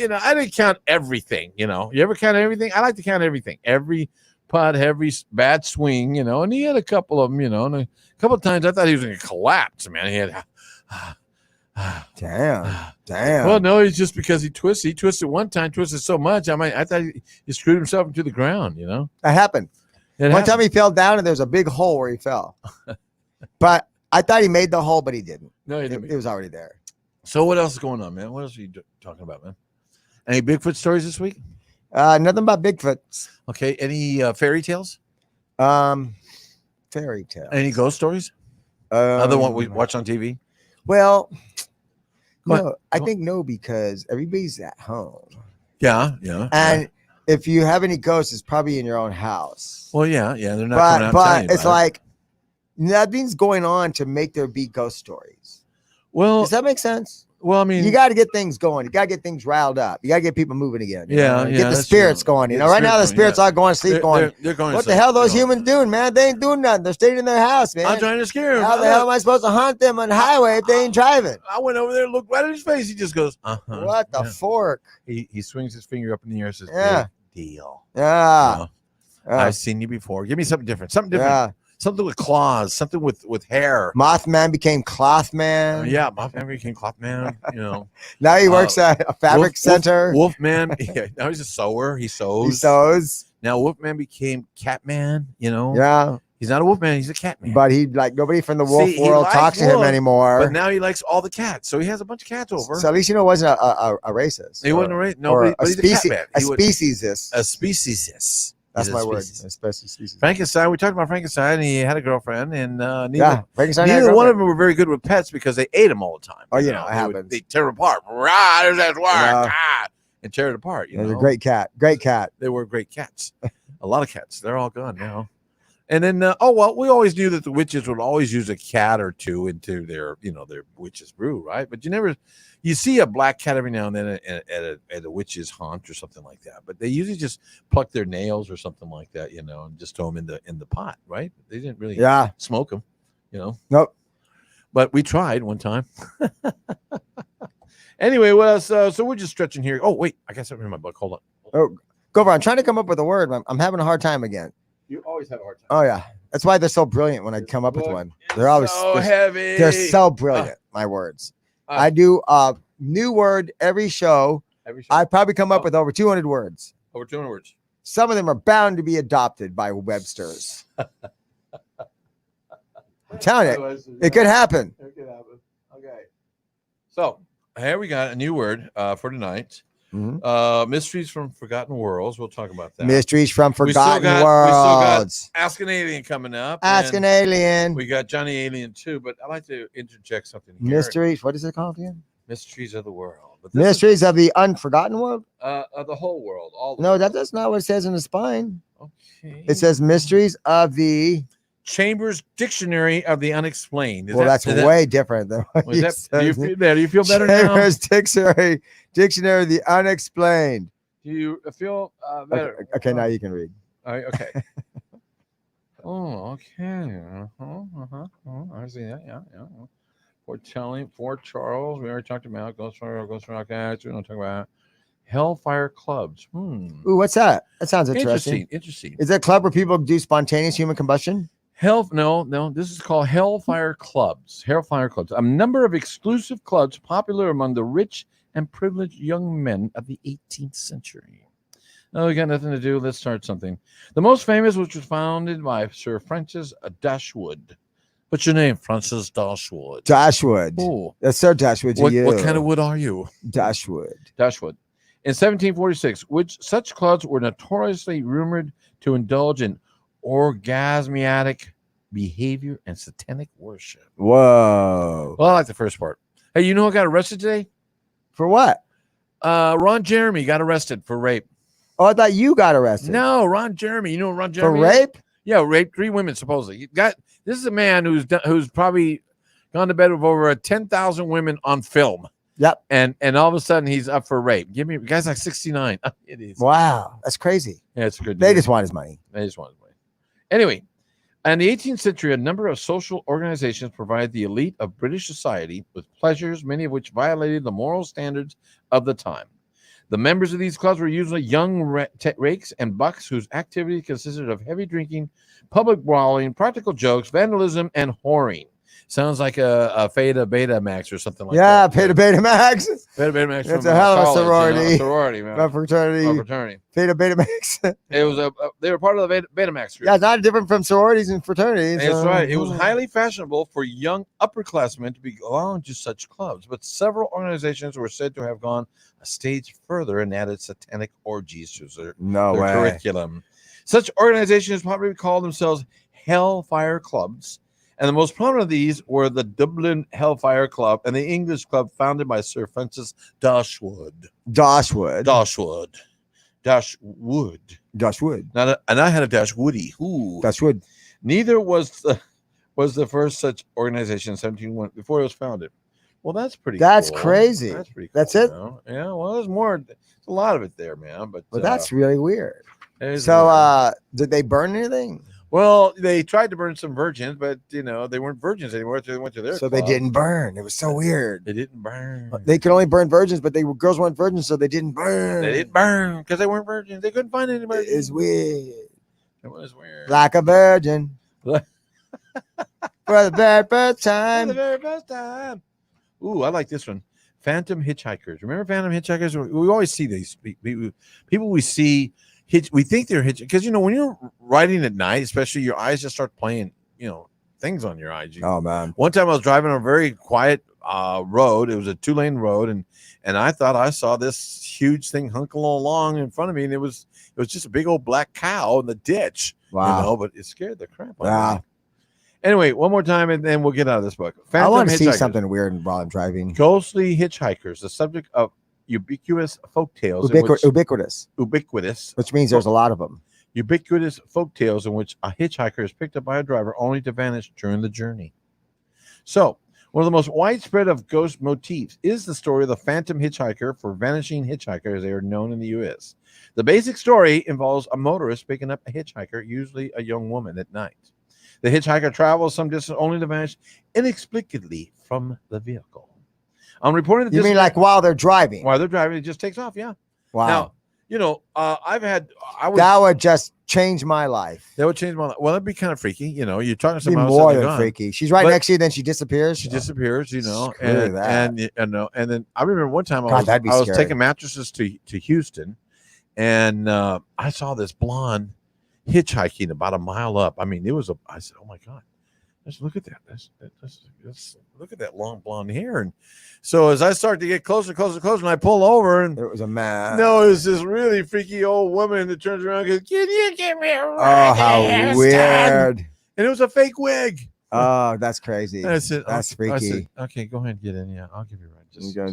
didn't count everything. You ever count everything? I like to count everything. Every putt, every bad swing. And he had a couple of them. And a couple of times I thought he was going to collapse. Man, he had. Damn. Well, no, it's just because he twisted. He twisted one time, twisted so much. I thought he screwed himself into the ground. That happened. One time he fell down and there was a big hole where he fell. But I thought he made the hole, but he didn't. No, he didn't. It was already there. So what else is going on, man? What else are you talking about, man? Any Bigfoot stories this week? Nothing about Bigfoot. Okay. Any fairy tales? Fairy tales. Any ghost stories? Other one we watch on TV? Well, no, I think no, because everybody's at home. Yeah. And if you have any ghosts, it's probably in your own house. Well, yeah, they're not coming out but it's like nothing's going on to make there be ghost stories. Well, does that make sense? Well, I mean, you got to get things going. You got to get things riled up. You got to get people moving again. Get the spirits going. Right now the spirits are going to sleep. They're going. What the hell are those humans doing, man? They ain't doing nothing. They're staying in their house, man. I'm trying to scare them. How the hell am I supposed to hunt them on the highway if they ain't driving? I went over there, looked right at his face. He just goes, What the fork? He swings his finger up in the air and says, Big deal. Yeah. I've seen you before. Give me something different. Something different. Yeah. Something with claws, something with hair. Mothman became Clothman. Yeah, Mothman became Clothman. Now he works at a fabric center. Wolfman. Yeah, now he's a sewer. He sews. He sews. Now Wolfman became Catman. Yeah. He's not a wolfman. He's a catman. But nobody from the wolf world talks to him anymore. But now he likes all the cats, so he has a bunch of cats over. So at least it wasn't a racist. He wasn't a racist. No, but he's a catman. A speciesist. A speciesist. That's my word. Species. Frankenstein. We talked about Frankenstein. And he had a girlfriend, and neither one of them were very good with pets because they ate them all the time. Oh, it happens. They tear them apart. Rah, there's that word. And tear it apart. It was a great cat. Great cat. They were great cats. A lot of cats. They're all gone now. And then, we always knew that the witches would always use a cat or two into their witch's brew, right? But you see a black cat every now and then at a witch's haunt or something like that. But they usually just pluck their nails or something like that, and just throw them in the pot, right? They didn't really smoke them, Nope. But we tried one time. Anyway, well, so we're just stretching here. Oh, wait, I got something in my book. Hold on. Oh, go over. I'm trying to come up with a word. I'm having a hard time again. You always have a hard time. Oh, yeah. That's why they're so brilliant when I come up with one. They're always so heavy. They're so brilliant, my words. I do a new word every show. I probably come up with over 200 words. Over 200 words. Some of them are bound to be adopted by Websters. I'm telling you, it could happen. It could happen. Okay. So here we got a new word for tonight. Mm-hmm. Mysteries from Forgotten Worlds. We'll talk about that. Mysteries from Forgotten Worlds. We still got Ask an Alien coming up. Ask an Alien. We got Johnny Alien too, but I like to interject something here. Mysteries. What is it called again? Mysteries of the world. But Mysteries of the Unforgotten World. of the whole world. All the No, world. that's not what it says in the spine. Okay. It says Mysteries of the. Chambers Dictionary of the Unexplained. That's way different than what was you that, said. do you feel better now? Chambers Dictionary of the Unexplained. Do you feel better? Okay, now you can read. Okay. Oh, okay. I see that. Yeah. Fort Charles. We already talked about Ghost Rock Acts. We don't talk about Hellfire Clubs. Ooh, what's that? That sounds interesting. Interesting. Is that a club where people do spontaneous human combustion? No. This is called Hellfire Clubs. Hellfire Clubs. A number of exclusive clubs popular among the rich and privileged young men of the 18th century. No, we got nothing to do. Let's start something. The most famous, which was founded by Sir Francis Dashwood. What's your name? Francis Dashwood. Dashwood. Oh, that's Sir Dashwood. What kind of wood are you? Dashwood. In 1746, which such clubs were notoriously rumored to indulge in orgasmiatic behavior and satanic worship. Whoa. Well, I like the first part. Hey, you know who got arrested today? For what? Ron Jeremy got arrested for rape. Oh, I thought you got arrested. No, Ron Jeremy. You know Ron Jeremy for rape? Yeah, raped 3 women supposedly. This is a man who's probably gone to bed with over 10,000 women on film. Yep. And all of a sudden he's up for rape. The guy's like 69. It is. Wow, that's crazy. Yeah, it's a good. They just want his money. Anyway, in the 18th century, a number of social organizations provided the elite of British society with pleasures, many of which violated the moral standards of the time. The members of these clubs were usually young rakes and bucks whose activity consisted of heavy drinking, public brawling, practical jokes, vandalism, and whoring. Sounds like a Theta Beta Max or something like that. Yeah, Theta Beta Max. Theta Beta Max. That's a hell of a sorority. You know, sorority, man. A fraternity. Theta Beta Max. It was they were part of the Beta Max group. Yeah, it's not different from sororities and fraternities. That's right. It was highly fashionable for young upperclassmen to belong to such clubs, but several organizations were said to have gone a stage further and added satanic orgies to their curriculum. Such organizations probably called themselves Hellfire Clubs. And the most prominent of these were the Dublin Hellfire Club and the English club founded by Sir Francis Dashwood. And I had a Dashwoody. Ooh. Dashwood. Neither was the first such organization in 1701 before it was founded. Well, that's pretty. That's cool. crazy. That's pretty. That's cool, it. man. Yeah. Well, there's more. There's a lot of it there, man. But that's really weird. So, weird. Did they burn anything? Well, they tried to burn some virgins, but they weren't virgins anymore. So they went to their. So club. They didn't burn. It was so weird. They didn't burn. They could only burn virgins, but girls weren't virgins, so they didn't burn. They didn't burn because they weren't virgins. They couldn't find anybody. It's weird. It was weird. Like a virgin. For the very first time. For the very first time. Ooh, I like this one. Phantom hitchhikers. Remember Phantom hitchhikers? We always see these people we see. We think they're hitching because when you're riding at night, especially your eyes just start playing, things on your eyes. Oh man! One time I was driving on a very quiet road. It was a 2-lane road, and I thought I saw this huge thing hunking along in front of me, and it was just a big old black cow in the ditch. Wow! But it scared the crap out of me. Anyway, one more time, and then we'll get out of this book. I want to see something weird while I'm driving. Ghostly hitchhikers, the subject of ubiquitous folktales. Ubiquitous. Which means there's a lot of them. Ubiquitous folktales in which a hitchhiker is picked up by a driver only to vanish during the journey. So, one of the most widespread of ghost motifs is the story of the phantom hitchhiker for vanishing hitchhikers, as they are known in the U.S. The basic story involves a motorist picking up a hitchhiker, usually a young woman, at night. The hitchhiker travels some distance only to vanish inexplicably from the vehicle. I'm reporting that you mean like while they're driving? While they're driving, it just takes off. Yeah. Wow. Now, that would just change my life. That would change my life. Well, that'd be kind of freaky. You're talking to someone more than freaky. She's right next to you, then she disappears. She disappears. And then I remember one time I was taking mattresses to Houston, and I saw this blonde hitchhiking about a mile up. I mean, I said, "Oh my God, let's look at that. Let's look at that long blonde hair." And so as I start to get closer, and I pull over, and it was a man. No, it was this really freaky old woman that turns around and goes, "Can you give me a ride?" Oh, how weird! And it was a fake wig. Oh, that's crazy. I said, that's freaky. I said, okay, go ahead and get in. Yeah, I'll give you a ride.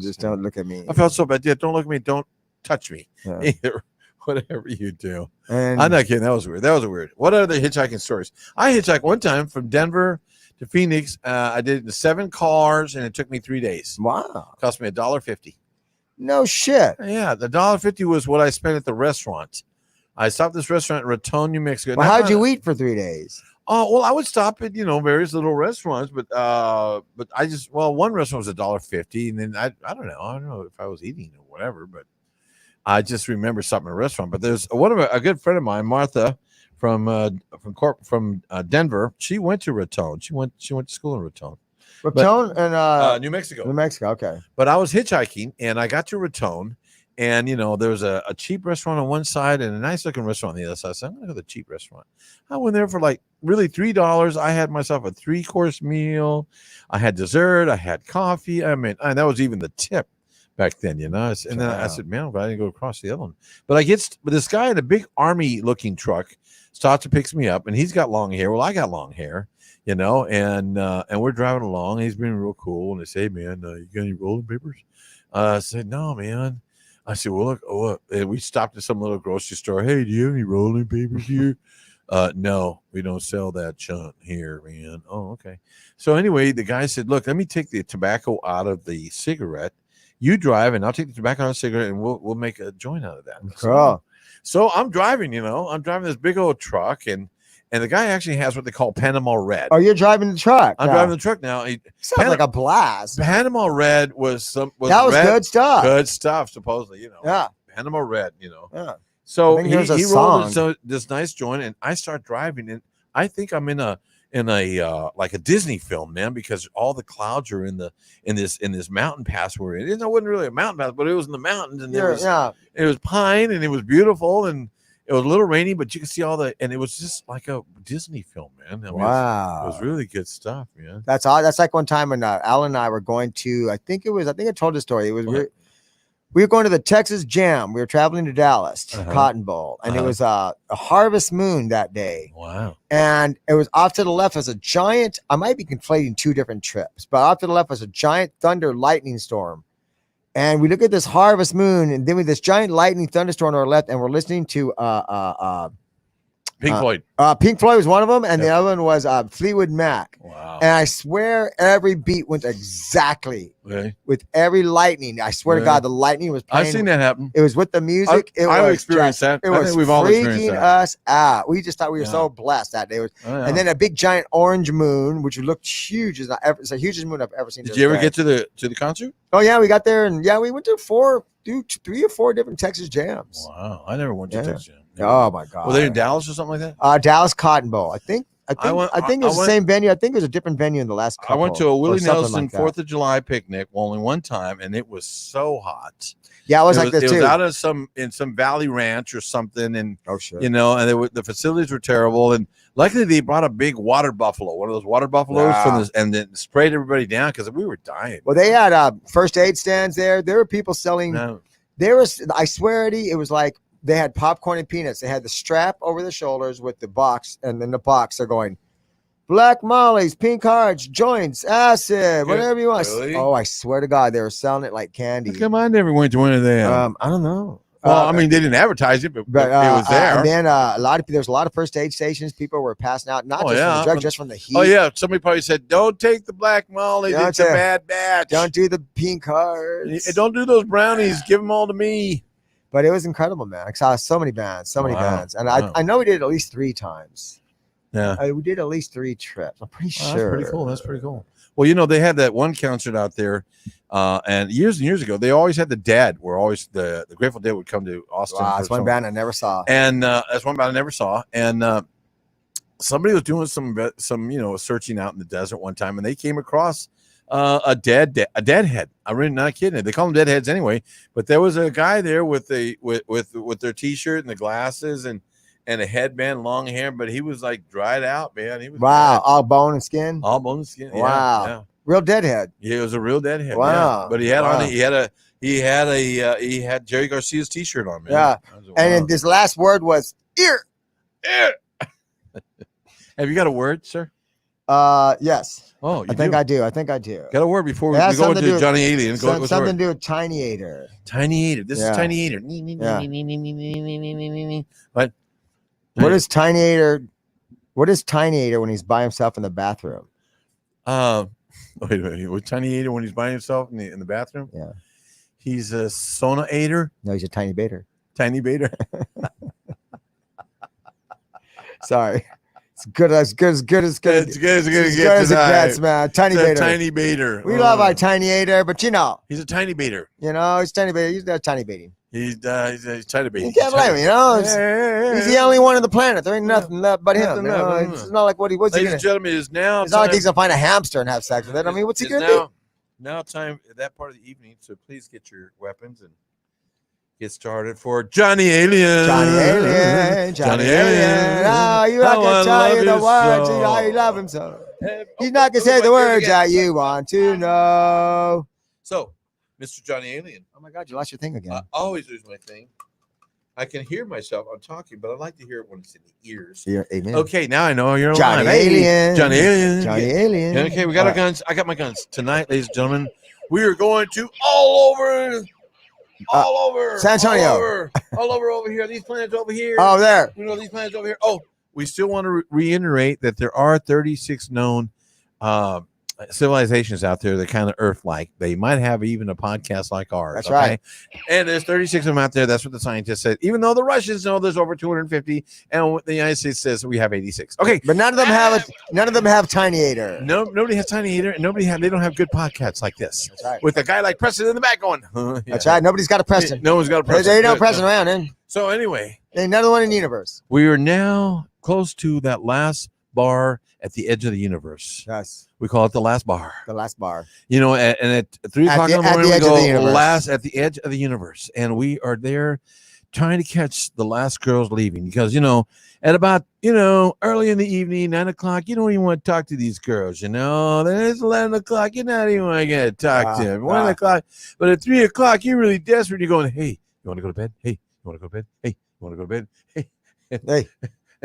Just don't look at me. I felt so bad. Yeah, don't look at me. Don't touch me. Yeah. Either. Whatever you do. And I'm not kidding. That was weird. What are the hitchhiking stories? I hitchhiked one time from Denver to Phoenix. I did it in 7 cars, and it took me 3 days. wow, It cost me $1.50. no shit. Yeah, the $1.50 was what I spent at the restaurant. I stopped at this restaurant in Raton, New Mexico. Well, how'd you eat for 3 days? Oh, well, I would stop at various little restaurants, but I just one restaurant was $1.50, and then I don't know if I was eating or whatever, but I just remember stopping at a restaurant. But there's a good friend of mine, Martha, from Denver. She went to Raton. She went to school in Raton. Raton and New Mexico. New Mexico. Okay. But I was hitchhiking, and I got to Raton, and there was a cheap restaurant on one side and a nice looking restaurant on the other side. So I'm gonna go to the cheap restaurant. I went there for like really $3. I had myself a 3-course meal. I had dessert. I had coffee. I mean, and that was even the tip back then, And then I said, man, but I didn't go across the other one. But this guy in a big army looking truck stops and picks me up, and he's got long hair. Well, I got long hair. And we're driving along. He's being real cool. And I say, hey, man, you got any rolling papers? I said, no, man. I said, well, look. And we stopped at some little grocery store. Hey, do you have any rolling papers here? No, we don't sell that junk here, man. Oh, okay. So anyway, the guy said, look, let me take the tobacco out of the cigarette. You drive, and I'll take the tobacco out of the cigarette, and we'll make a joint out of that. Cool. So I'm driving, I'm driving this big old truck, and the guy actually has what they call Panama Red. Oh, you're driving the truck. I'm driving the truck now. Sounds like a blast. Panama Red was good stuff. Good stuff, supposedly, Yeah. Panama Red, Yeah. So I think there's a he song. rolled this nice joint, and I start driving, and I think I'm in a like a Disney film, man, because all the clouds are in this mountain pass we're in. It wasn't really a mountain pass, but it was in the mountains, and it was pine, and it was beautiful, and it was a little rainy, but you could see and it was just like a Disney film, man. I mean, wow. it was really good stuff, man. That's odd. That's like one time when Alan and I were going to, I think I told the story. It was, we were going to the Texas Jam. We were traveling to Dallas, to Cotton Bowl, and it was a harvest moon that day. Wow. And it was off to the left was a giant, I might be conflating 2 different trips, but off to the left was a giant thunder lightning storm. And we look at this harvest moon, and then with this giant lightning thunderstorm on our left, and we're listening to Pink Floyd. Pink Floyd was one of them, and the other one was Fleetwood Mac. Wow. And I swear every beat went exactly with every lightning. I swear to God, the lightning was playing. I've seen that happen. It was with the music. I've experienced that. It was we've all freaking us out. We just thought we were so blessed that day. And then a big giant orange moon, which looked huge. It's the hugest moon I've ever seen. Did you ever get to the concert? Oh yeah, we got there, and we went to 3 or 4 different Texas jams. Wow, I never went to Texas Jam. Oh my God. Were they in Dallas or something like that? Dallas Cotton Bowl. I think it was the same venue. I think it was a different venue in the last couple. I went to a Willie Nelson like 4th of July picnic only one time, and it was so hot. Yeah, it was like this too. It was out of some valley ranch or something, and and the facilities were terrible. And luckily, they brought a big water buffalo, one of those water buffaloes from this, and then sprayed everybody down because we were dying. Well, they had first aid stands there. There were people selling. I swear it was like they had popcorn and peanuts. They had the strap over the shoulders with the box, and then the box they're going black mollies, pink hearts, joints, acid, whatever you want. Really? Oh, I swear to God, they were selling it like candy. How come I never went to one of them? I don't know. Well, I mean, they didn't advertise it, but it was there. And then there's a lot of first aid stations. People were passing out, not just from the drug, just from the heat. Oh yeah, somebody probably said, "Don't take the black molly; it's a bad batch. Don't do the pink hearts. Don't do those brownies. Give them all to me." But it was incredible, man. I saw so many bands, and I know we did it at least 3 times. Yeah, we did at least 3 trips. I'm pretty sure. That's pretty cool. That's pretty cool. Well, they had that one concert out there, and years ago, they always had the Dead. Where always the Grateful Dead would come to Austin. Wow, that's one band I never saw. And that's one band I never saw. And somebody was doing some searching out in the desert one time, and they came across a deadhead. I'm really not kidding. They call them deadheads anyway. But there was a guy there with their T-shirt and the glasses and a headband, long hair, but he was like dried out, man. He was all bone and skin. All bone and skin. Wow, yeah. Real deadhead. Yeah, it was a real deadhead. Wow, yeah. But he had on he had Jerry Garcia's T-shirt on, man. Yeah, and then his last word was ear. Have you got a word, sir? Yes. Oh, you I think do? I do. I think I do. Got a word before we It has go something to do into with- Johnny Alien. Go, what's the Something word? to do with Tiny Eater. Tiny Eater. This Yeah. is Tiny Eater. What? What is Tiny Eater? What is Tiny Eater when he's by himself in the bathroom? Wait a minute. With Tiny Eater when he's by himself in the bathroom? Yeah. He's a Sona Eater. No, he's a tiny baiter. Tiny Baiter. Sorry. It's good as good. It's good as good As good as it gets, man. Tiny He's a baiter. Tiny Baiter. We love our Tiny Eater, but He's a Tiny Baiter. he's tiny baiter. He's not tiny baiting. He's Tiny Baiter. You can't blame him, He's the only one on the planet. There ain't nothing left but him. Nothing You know? left. It's not like what's he Ladies gonna? and gentlemen, it is now It's not like time. he's gonna find a hamster and have sex with it. I mean, what's he It's gonna do? Now time at that part of the evening, so please get your weapons and get started for Johnny Alien. Johnny Alien. Johnny Alien. Oh, you How I can tell you the love you words. so. How you love him so. Hey, He's not gonna say the words that you want to know. So, Mr. Johnny Alien, Oh my God, you lost your thing again. I always lose my thing. I can hear myself. I'm talking, but I like to hear it when it's in the ears. Yeah, amen. Okay, now I know you're Johnny alive. Hey, Alien. Johnny Alien. Johnny Alien. Okay, we got our guns. I got my guns. Tonight, ladies and gentlemen, we are going to all over San Antonio. all over here. These planets over here. Oh, there. You know, these planets over here. Oh, we still want to reiterate that there are 36 known civilizations out there that kind of Earth-like. They might have even a podcast like ours. That's right. And there's 36 of them out there. That's what the scientists said. Even though the Russians know there's over 250, and the United States says we have 86. Okay, But none of them have Tiny Eater. no, nobody has Tiny Eater, and they don't have good podcasts like this That's right. with a guy like Preston in the back going. Huh, yeah. That's right. Nobody's got a Preston. No one's got a Preston. There ain't no Good. Preston around, man. So anyway, Ain't another one in the universe. we are now close to that last bar at the edge of the universe. Yes. We call it the last bar. The last bar. You know, and at 3 o'clock in the morning, we edge of the go universe. last at the edge of the universe. And we are there trying to catch the last girls leaving because, at about, early in the evening, 9 o'clock, you don't even want to talk to these girls, Then it's 11 o'clock, you're not even want to get to talk to them. 1 o'clock. But at 3 o'clock, you're really desperate. You're going, hey, you want to go to bed? Hey, you want to go to bed? Hey, you want to go to bed? Hey. Hey.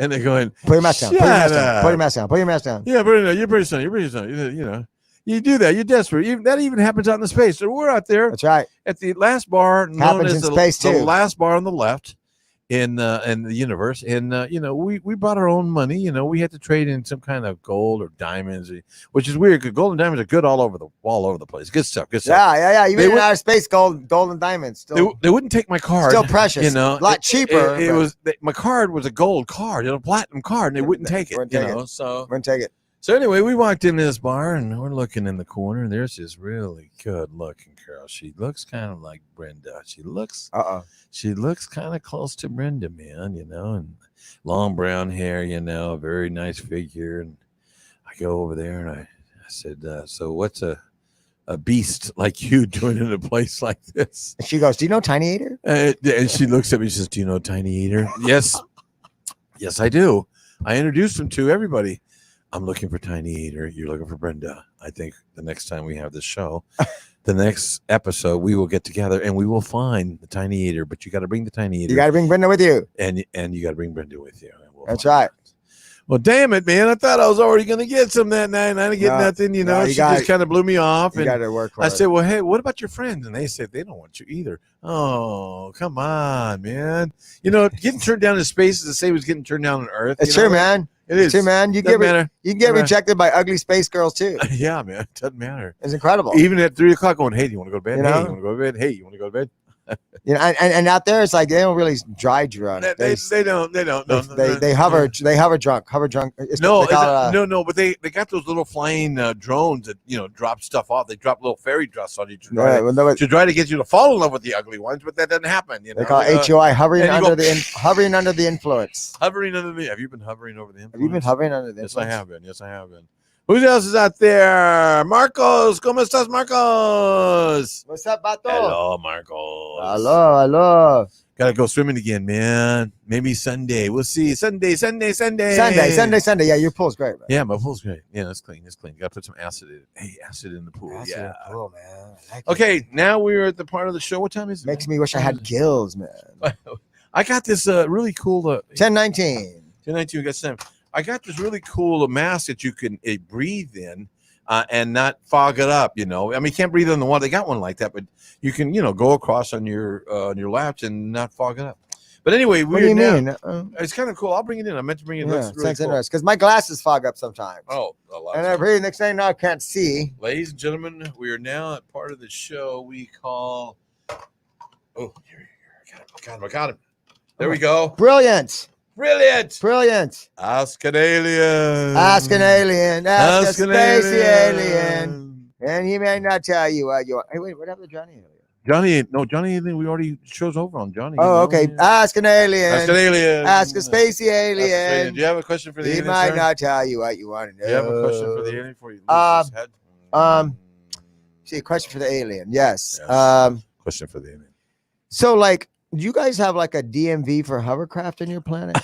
And they're going, Put your mask down. Put your mask down. Put your mask down. Put your mask down. yeah, but you're pretty son. You're pretty son. You do that. You're desperate. That even happens out in the space. So we're out there That's right. at the last bar, known Happens as in space, the too. last bar on the left in the universe. And we brought our own money. We had to trade in some kind of gold or diamonds, which is weird because gold and diamonds are good all over the place. Good stuff. Good stuff. Yeah. Even They in would- outer space, gold and diamonds. Still, They wouldn't take my card. still precious. A lot cheaper. It but was my card was a gold card, a platinum card, and they wouldn't take it. Wouldn't take it. So We're gonna take it. So anyway, we walked into this bar and we're looking in the corner. And there's this really good looking girl. She looks kind of like Brenda. She looks kind of close to Brenda, man, and long brown hair, a very nice figure. And I go over there and I said, so what's a beast like you doing in a place like this? And she goes, "Do you know Tiny Eater?" And she looks at me and says, do you know Tiny Eater? Yes, I do. I introduced him to everybody. I'm looking for Tiny Eater. You're looking for Brenda. I think the next time we have this show, the next episode, we will get together and we will find the Tiny Eater. But you got to bring the Tiny Eater. You got to bring Brenda with you. And you got to bring Brenda with you. And That's right. it. Well, damn it, man. I thought I was already going to get some that night. And I didn't get nothing, you she just kind of blew me off. You And got to work for I it. said, well, hey, what about your friends? And they said, they don't want you either. Oh, come on, man. Getting turned down in space is the same as getting turned down on Earth. It's true, man. It is. It's true, man. You Doesn't can matter. get rejected by ugly space girls too. Yeah, man. It doesn't matter. It's incredible. Even at 3 o'clock going, hey, do you want to go to bed? You Hey, know? you want to go to bed? Hey, you want to go to bed? And out there it's like they don't really dry drunk. They don't. No, They hover drunk. It's No, they call it, no, but they got those little flying drones that drop stuff off. They drop little fairy dust on you to try to get you to fall in love with the ugly ones, but that doesn't happen. They call it HOI, hovering and you under go, hovering under the influence. hovering under the. Have you been hovering over the influence? Have you been hovering under the Yes, influence? I have been. Who else is out there? Marcos, ¿cómo estás, Marcos? What's up, Bato? Hello, Marcos. Hello. Gotta go swimming again, man. Maybe Sunday. We'll see. Sunday. Sunday. Yeah, your pool's great, man. Yeah, my pool's great. Yeah, it's clean. Gotta put some acid in it. Hey, acid in the pool. That's yeah. cool, man. I like it. Okay, now we're at the part of the show. What time is it? Makes me wish I had gills, man. I got this really cool 10:19. 10:19. We got some. I got this really cool mask that you can breathe in and not fog it up. I mean, you can't breathe in the water. They got one like that, but you can, go across on your laps and not fog it up. But anyway, what do you mean? It's kind of cool. I'll bring it in. I meant to bring it in. Yeah, It looks really sounds cool. interesting because my glasses fog up sometimes. Oh, a lot. And I breathe. Next thing I can't see. Ladies and gentlemen, we are now at part of the show we call. Oh, here. I got him. There we go. Brilliant. Ask an alien. Ask an alien. Ask a spacey alien. And he may not tell you what you want. Hey, wait, what happened to Johnny? Johnny, we already show's over on Johnny. Oh, okay. Ask an alien. Ask an alien. Ask a spacey alien. Do you have a question for the alien? He might not tell you what you want to know. Do you have a question for the alien for you? See, a question for the alien. Yes. Question for the alien. So, like, do you guys have like a DMV for hovercraft on your planet?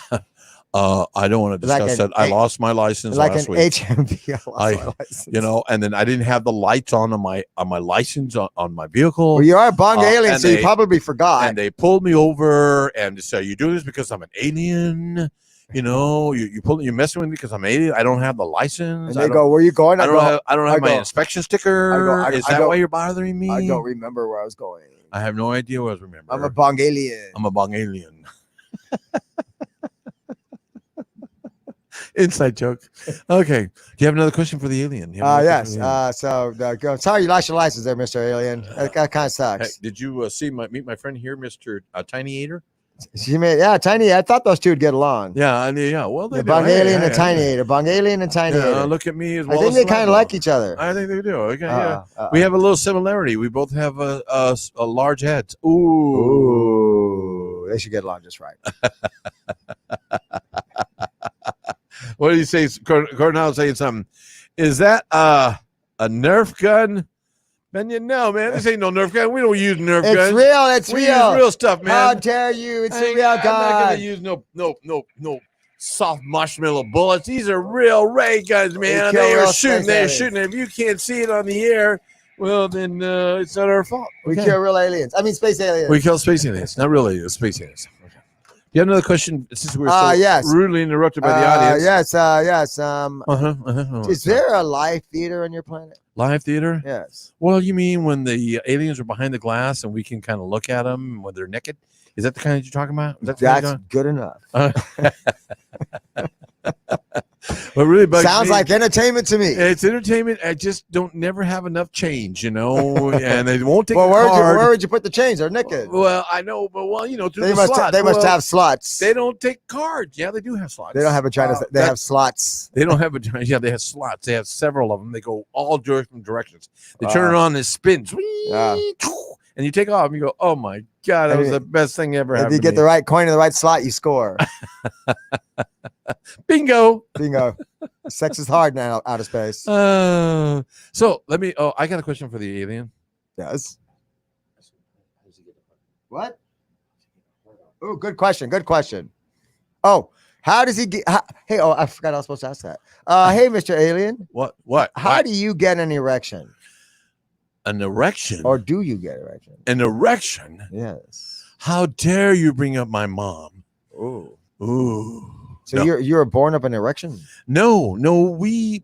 I don't want to discuss that. I lost my license last week. HMV. I lost my license. And then I didn't have the lights on my license on my vehicle. Well, you are a bong alien, so you probably forgot. And they pulled me over and said, "You doing this because I'm an alien? You're messing with me because I'm an alien. I don't have the license." And they go, "Where are you going?" I don't have my inspection sticker. Is that why you're bothering me? I don't remember where I was going. I have no idea what I was remembering. I'm a bong alien. Inside joke. Okay. Do you have another question for the alien? Yes. Sorry you lost your license there, Mr. Alien. That kind of sucks. Hey, did you meet my friend here, Mr. Tiny Eater? Tiny. I thought those two would get along. Yeah. Well, they Bong alien and Tiny Eater. Bong alien and Tiny Eater. Look at me as well. I think they kind of like each other. I think they do. Okay. We have a little similarity. We both have a large heads. Ooh. They should get along just right. What do you say? Cornell saying something. Is that a Nerf gun? Man, man, this ain't no Nerf gun. We don't use Nerf guns. It's real. We use real stuff, man. How dare you? It's a real gun. I'm not gonna use no soft marshmallow bullets. These are real ray guns, man. They are shooting. They're shooting. If you can't see it on the air, well, then it's not our fault. We kill real aliens. I mean, space aliens. We kill space aliens. Not really space aliens. You have another question since we were so rudely interrupted by the audience. Yes. Is there a live theater on your planet? Live theater? Yes. Well, you mean when the aliens are behind the glass and we can kind of look at them when they're naked? Is that the kind that you're talking about? That's good enough. What really bugs sounds me, like entertainment to me. It's entertainment. I just don't never have enough change, and they won't take. Where would you put the change? They're naked. Well, I know, but through they the slot. They must have slots. They don't take cards. Yeah, they do have slots. They don't have vagina. They have slots. They don't have vagina. Yeah, they have slots. They have several of them. They go all different directions. They turn it on and it spins. And you take off and you go, "Oh my God, that was the best thing ever happened." If you get the right coin in the right slot, you score. Bingo. Sex is hard now out of space. So let me. Oh, I got a question for the alien. Yes. What? Oh, good question. Oh, how does he get? Hey, I forgot I was supposed to ask that. Hey, Mr. Alien. What? How do you get an erection? An erection? Or do you get erection? An erection? Yes. How dare you bring up my mom? Ooh. So No. you're born of an erection? No, we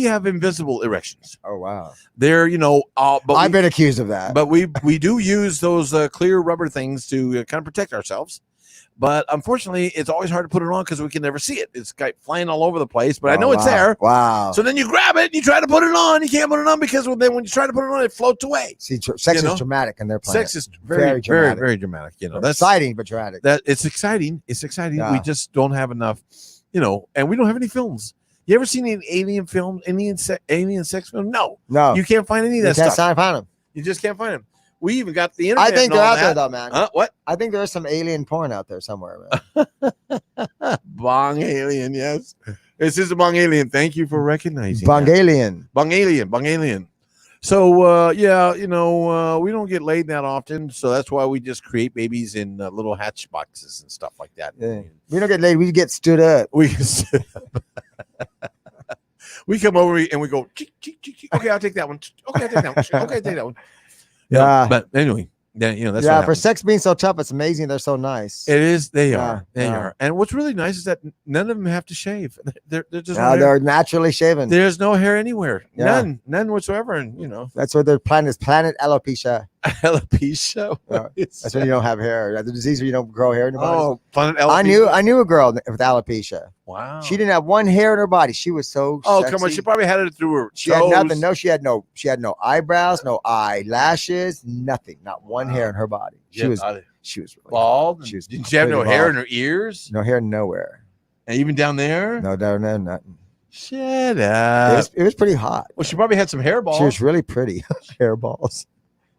have invisible erections. Oh wow. They're but I've been accused of that. But we do use those clear rubber things to kind of protect ourselves. But unfortunately, it's always hard to put it on because we can never see it. It's flying all over the place, but I know it's there. Wow. So then you grab it and you try to put it on. You can't put it on because then when you try to put it on, it floats away. See, sex is dramatic in their planet. Sex is very dramatic. Very dramatic. That's exciting, but dramatic. It's exciting. It's exciting. Yeah. We just don't have enough, and we don't have any films. You ever seen an alien film, alien sex film? No. You can't find any of that stuff. You can't find them. You just can't find them. We even got the internet. I think they're out there, though, man. What? I think there's some alien porn out there somewhere, man. Bong alien, yes. This is a bong alien. Thank you for recognizing Bong alien. Bong alien. So, we don't get laid that often. So that's why we just create babies in little hatch boxes and stuff like that. Yeah. We don't get laid. We get stood up. We get stood up. We come over and we go, cheek, cheek, cheek, cheek. Okay, I'll take that one. Okay, I'll take that one. Okay, I'll take that one. Yeah, but anyway, then that's yeah. what For happens. sex being so tough, it's amazing. They're so nice. It is. They Yeah, are. They yeah. are. And what's really nice is that none of them have to shave. They're just No, they're naturally shaven. there's no hair anywhere. Yeah. None whatsoever. And That's what their planet is. Planet alopecia. alopecia. Yeah. That's when you don't have hair. The disease where you don't grow hair in your body. Oh, planet alopecia. I knew a girl with alopecia. Wow. She didn't have one hair in her body. She was so Oh, sexy. come on. She probably had it through her She toes. had nothing. No, she had no eyebrows, no eyelashes, nothing. Not one hair in her body. She was really bald. She was Did she have no completely hair bald. in her ears? No hair nowhere. And even down there? No, nothing. Shut up. It was pretty hot. Well, she probably had some hairballs. She was really pretty. Hairballs.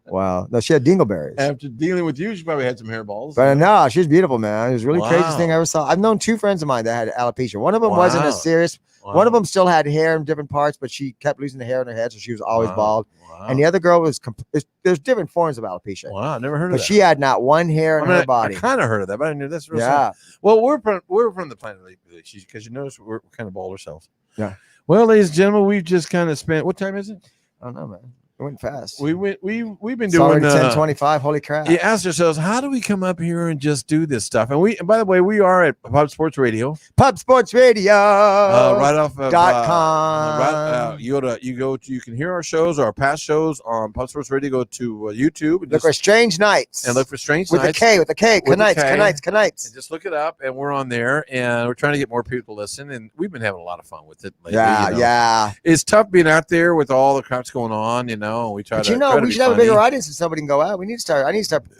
Wow. No, she had dingleberries. After dealing with you, she probably had some hairballs. But no, she was beautiful, man. It was really craziest Wow. thing I ever saw. I've known 2 friends of mine that had alopecia. One of them wasn't Wow. as serious. Wow. One of them still had hair in different parts, but she kept losing the hair in her head, so she was always Wow. bald. Wow. And the other girl was there's different forms of alopecia. Wow, I never heard of But that. she had not one hair in her body. I kind of heard of that, but I knew that's real. Yeah. Well, we're from the planet because you notice we're kind of bald ourselves. Yeah. Well, ladies and gentlemen, we've just kind of spent. What time is it? I don't know, man. It went fast. We've been It's doing already 10:25. Holy crap. You asked ourselves, how do we come up here and just do this stuff? And by the way, we are at Pub Sports Radio, Pub Sports Radio. right off of .com. You can hear our shows, our past shows on Pub Sports Radio. Go to YouTube and Look for Strange Nights. and look for Strange with Nights. a K, with a K. With a Knights, K. Knights. And just look it up, and we're on there, and we're trying to get more people to listen, and we've been having a lot of fun with it lately. Yeah. It's tough being out there with all the crap's going on, and we try But to. try to we be should have a funny. bigger audience if somebody can go out. I need to start.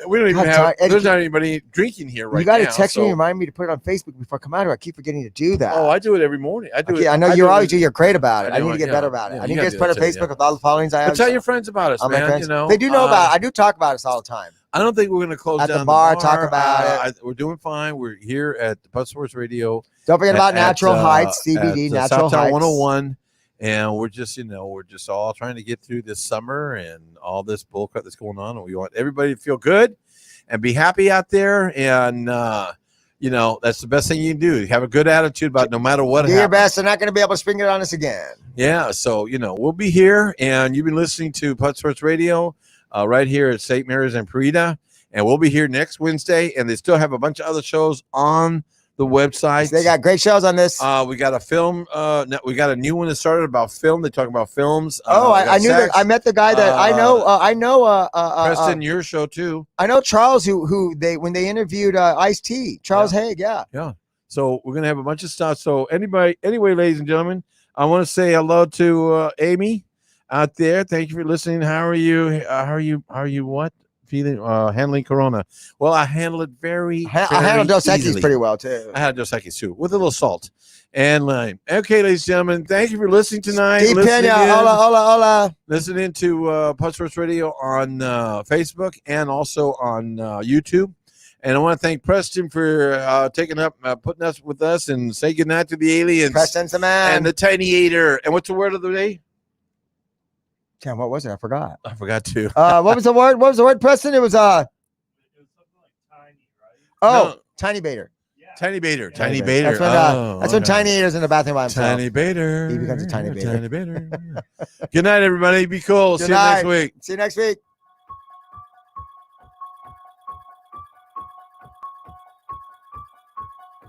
We don't even God, have. Eddie, There's not anybody drinking here right you got to now. text me so- and remind me to put it on Facebook before I come out here. I keep forgetting to do that. Oh, I do it every morning. I do it. I know you always do. You're great about it. I I do need to it, get yeah. better about it. Yeah, I you need to gotta get do put on that too, Facebook yeah. with all the followings I have. But tell your friends about us, All my man. friends. They do know about it. I do talk about us all the time. I don't think we're going to close At down the bar, talk about We're doing fine. We're here at the Pub Sports Radio. Don't forget about at, Natural Heights, CBD, at, Natural Southtown Heights. 101. And we're just all trying to get through this summer and all this bullcrap that's going on. And we want everybody to feel good and be happy out there. And, that's the best thing you can do. Have a good attitude about no matter what Do your happens. best. They're not going to be able to spring it on us again. Yeah. So, we'll be here. And you've been listening to Pub Sports Radio right here at St. Mary's and Parita. And we'll be here next Wednesday. And they still have a bunch of other shows on the website. They got great shows on this. We got a film. We got a new one that started about film. They talk about films. I knew that. I met the guy that I know. Preston, your show too. I know Charles, who when they interviewed Ice-T, Charles Haig. Yeah. So we're gonna have a bunch of stuff. So anyway, ladies and gentlemen, I want to say hello to Amy out there. Thank you for listening. How are you? How are you? What? Feeling handling Corona? Well, I handle it very I handle Dos Equis easily. pretty well too. I had Dos Equis too, with a little salt and lime. Okay, ladies and gentlemen, thank you for listening tonight. Steve Pena, hola. Listening to Pub Sports Radio on Facebook and also on YouTube. And I want to thank Preston for putting us with us and say goodnight to the aliens. Preston's the man. And the tiny eater. And what's the word of the day? Damn, what was it? I forgot. I forgot to. What was the word? What was the word, Preston? It was something like tiny, right? Tiny baiter. Yeah. Tiny baiter. Tiny Tiny baiter. baiter. That's when Tiny Eater's in the bathroom by himself. Tiny baiter. He becomes a tiny baiter. Tiny baiter. Good night, everybody. Be cool. Good See you night. next week. See you next week.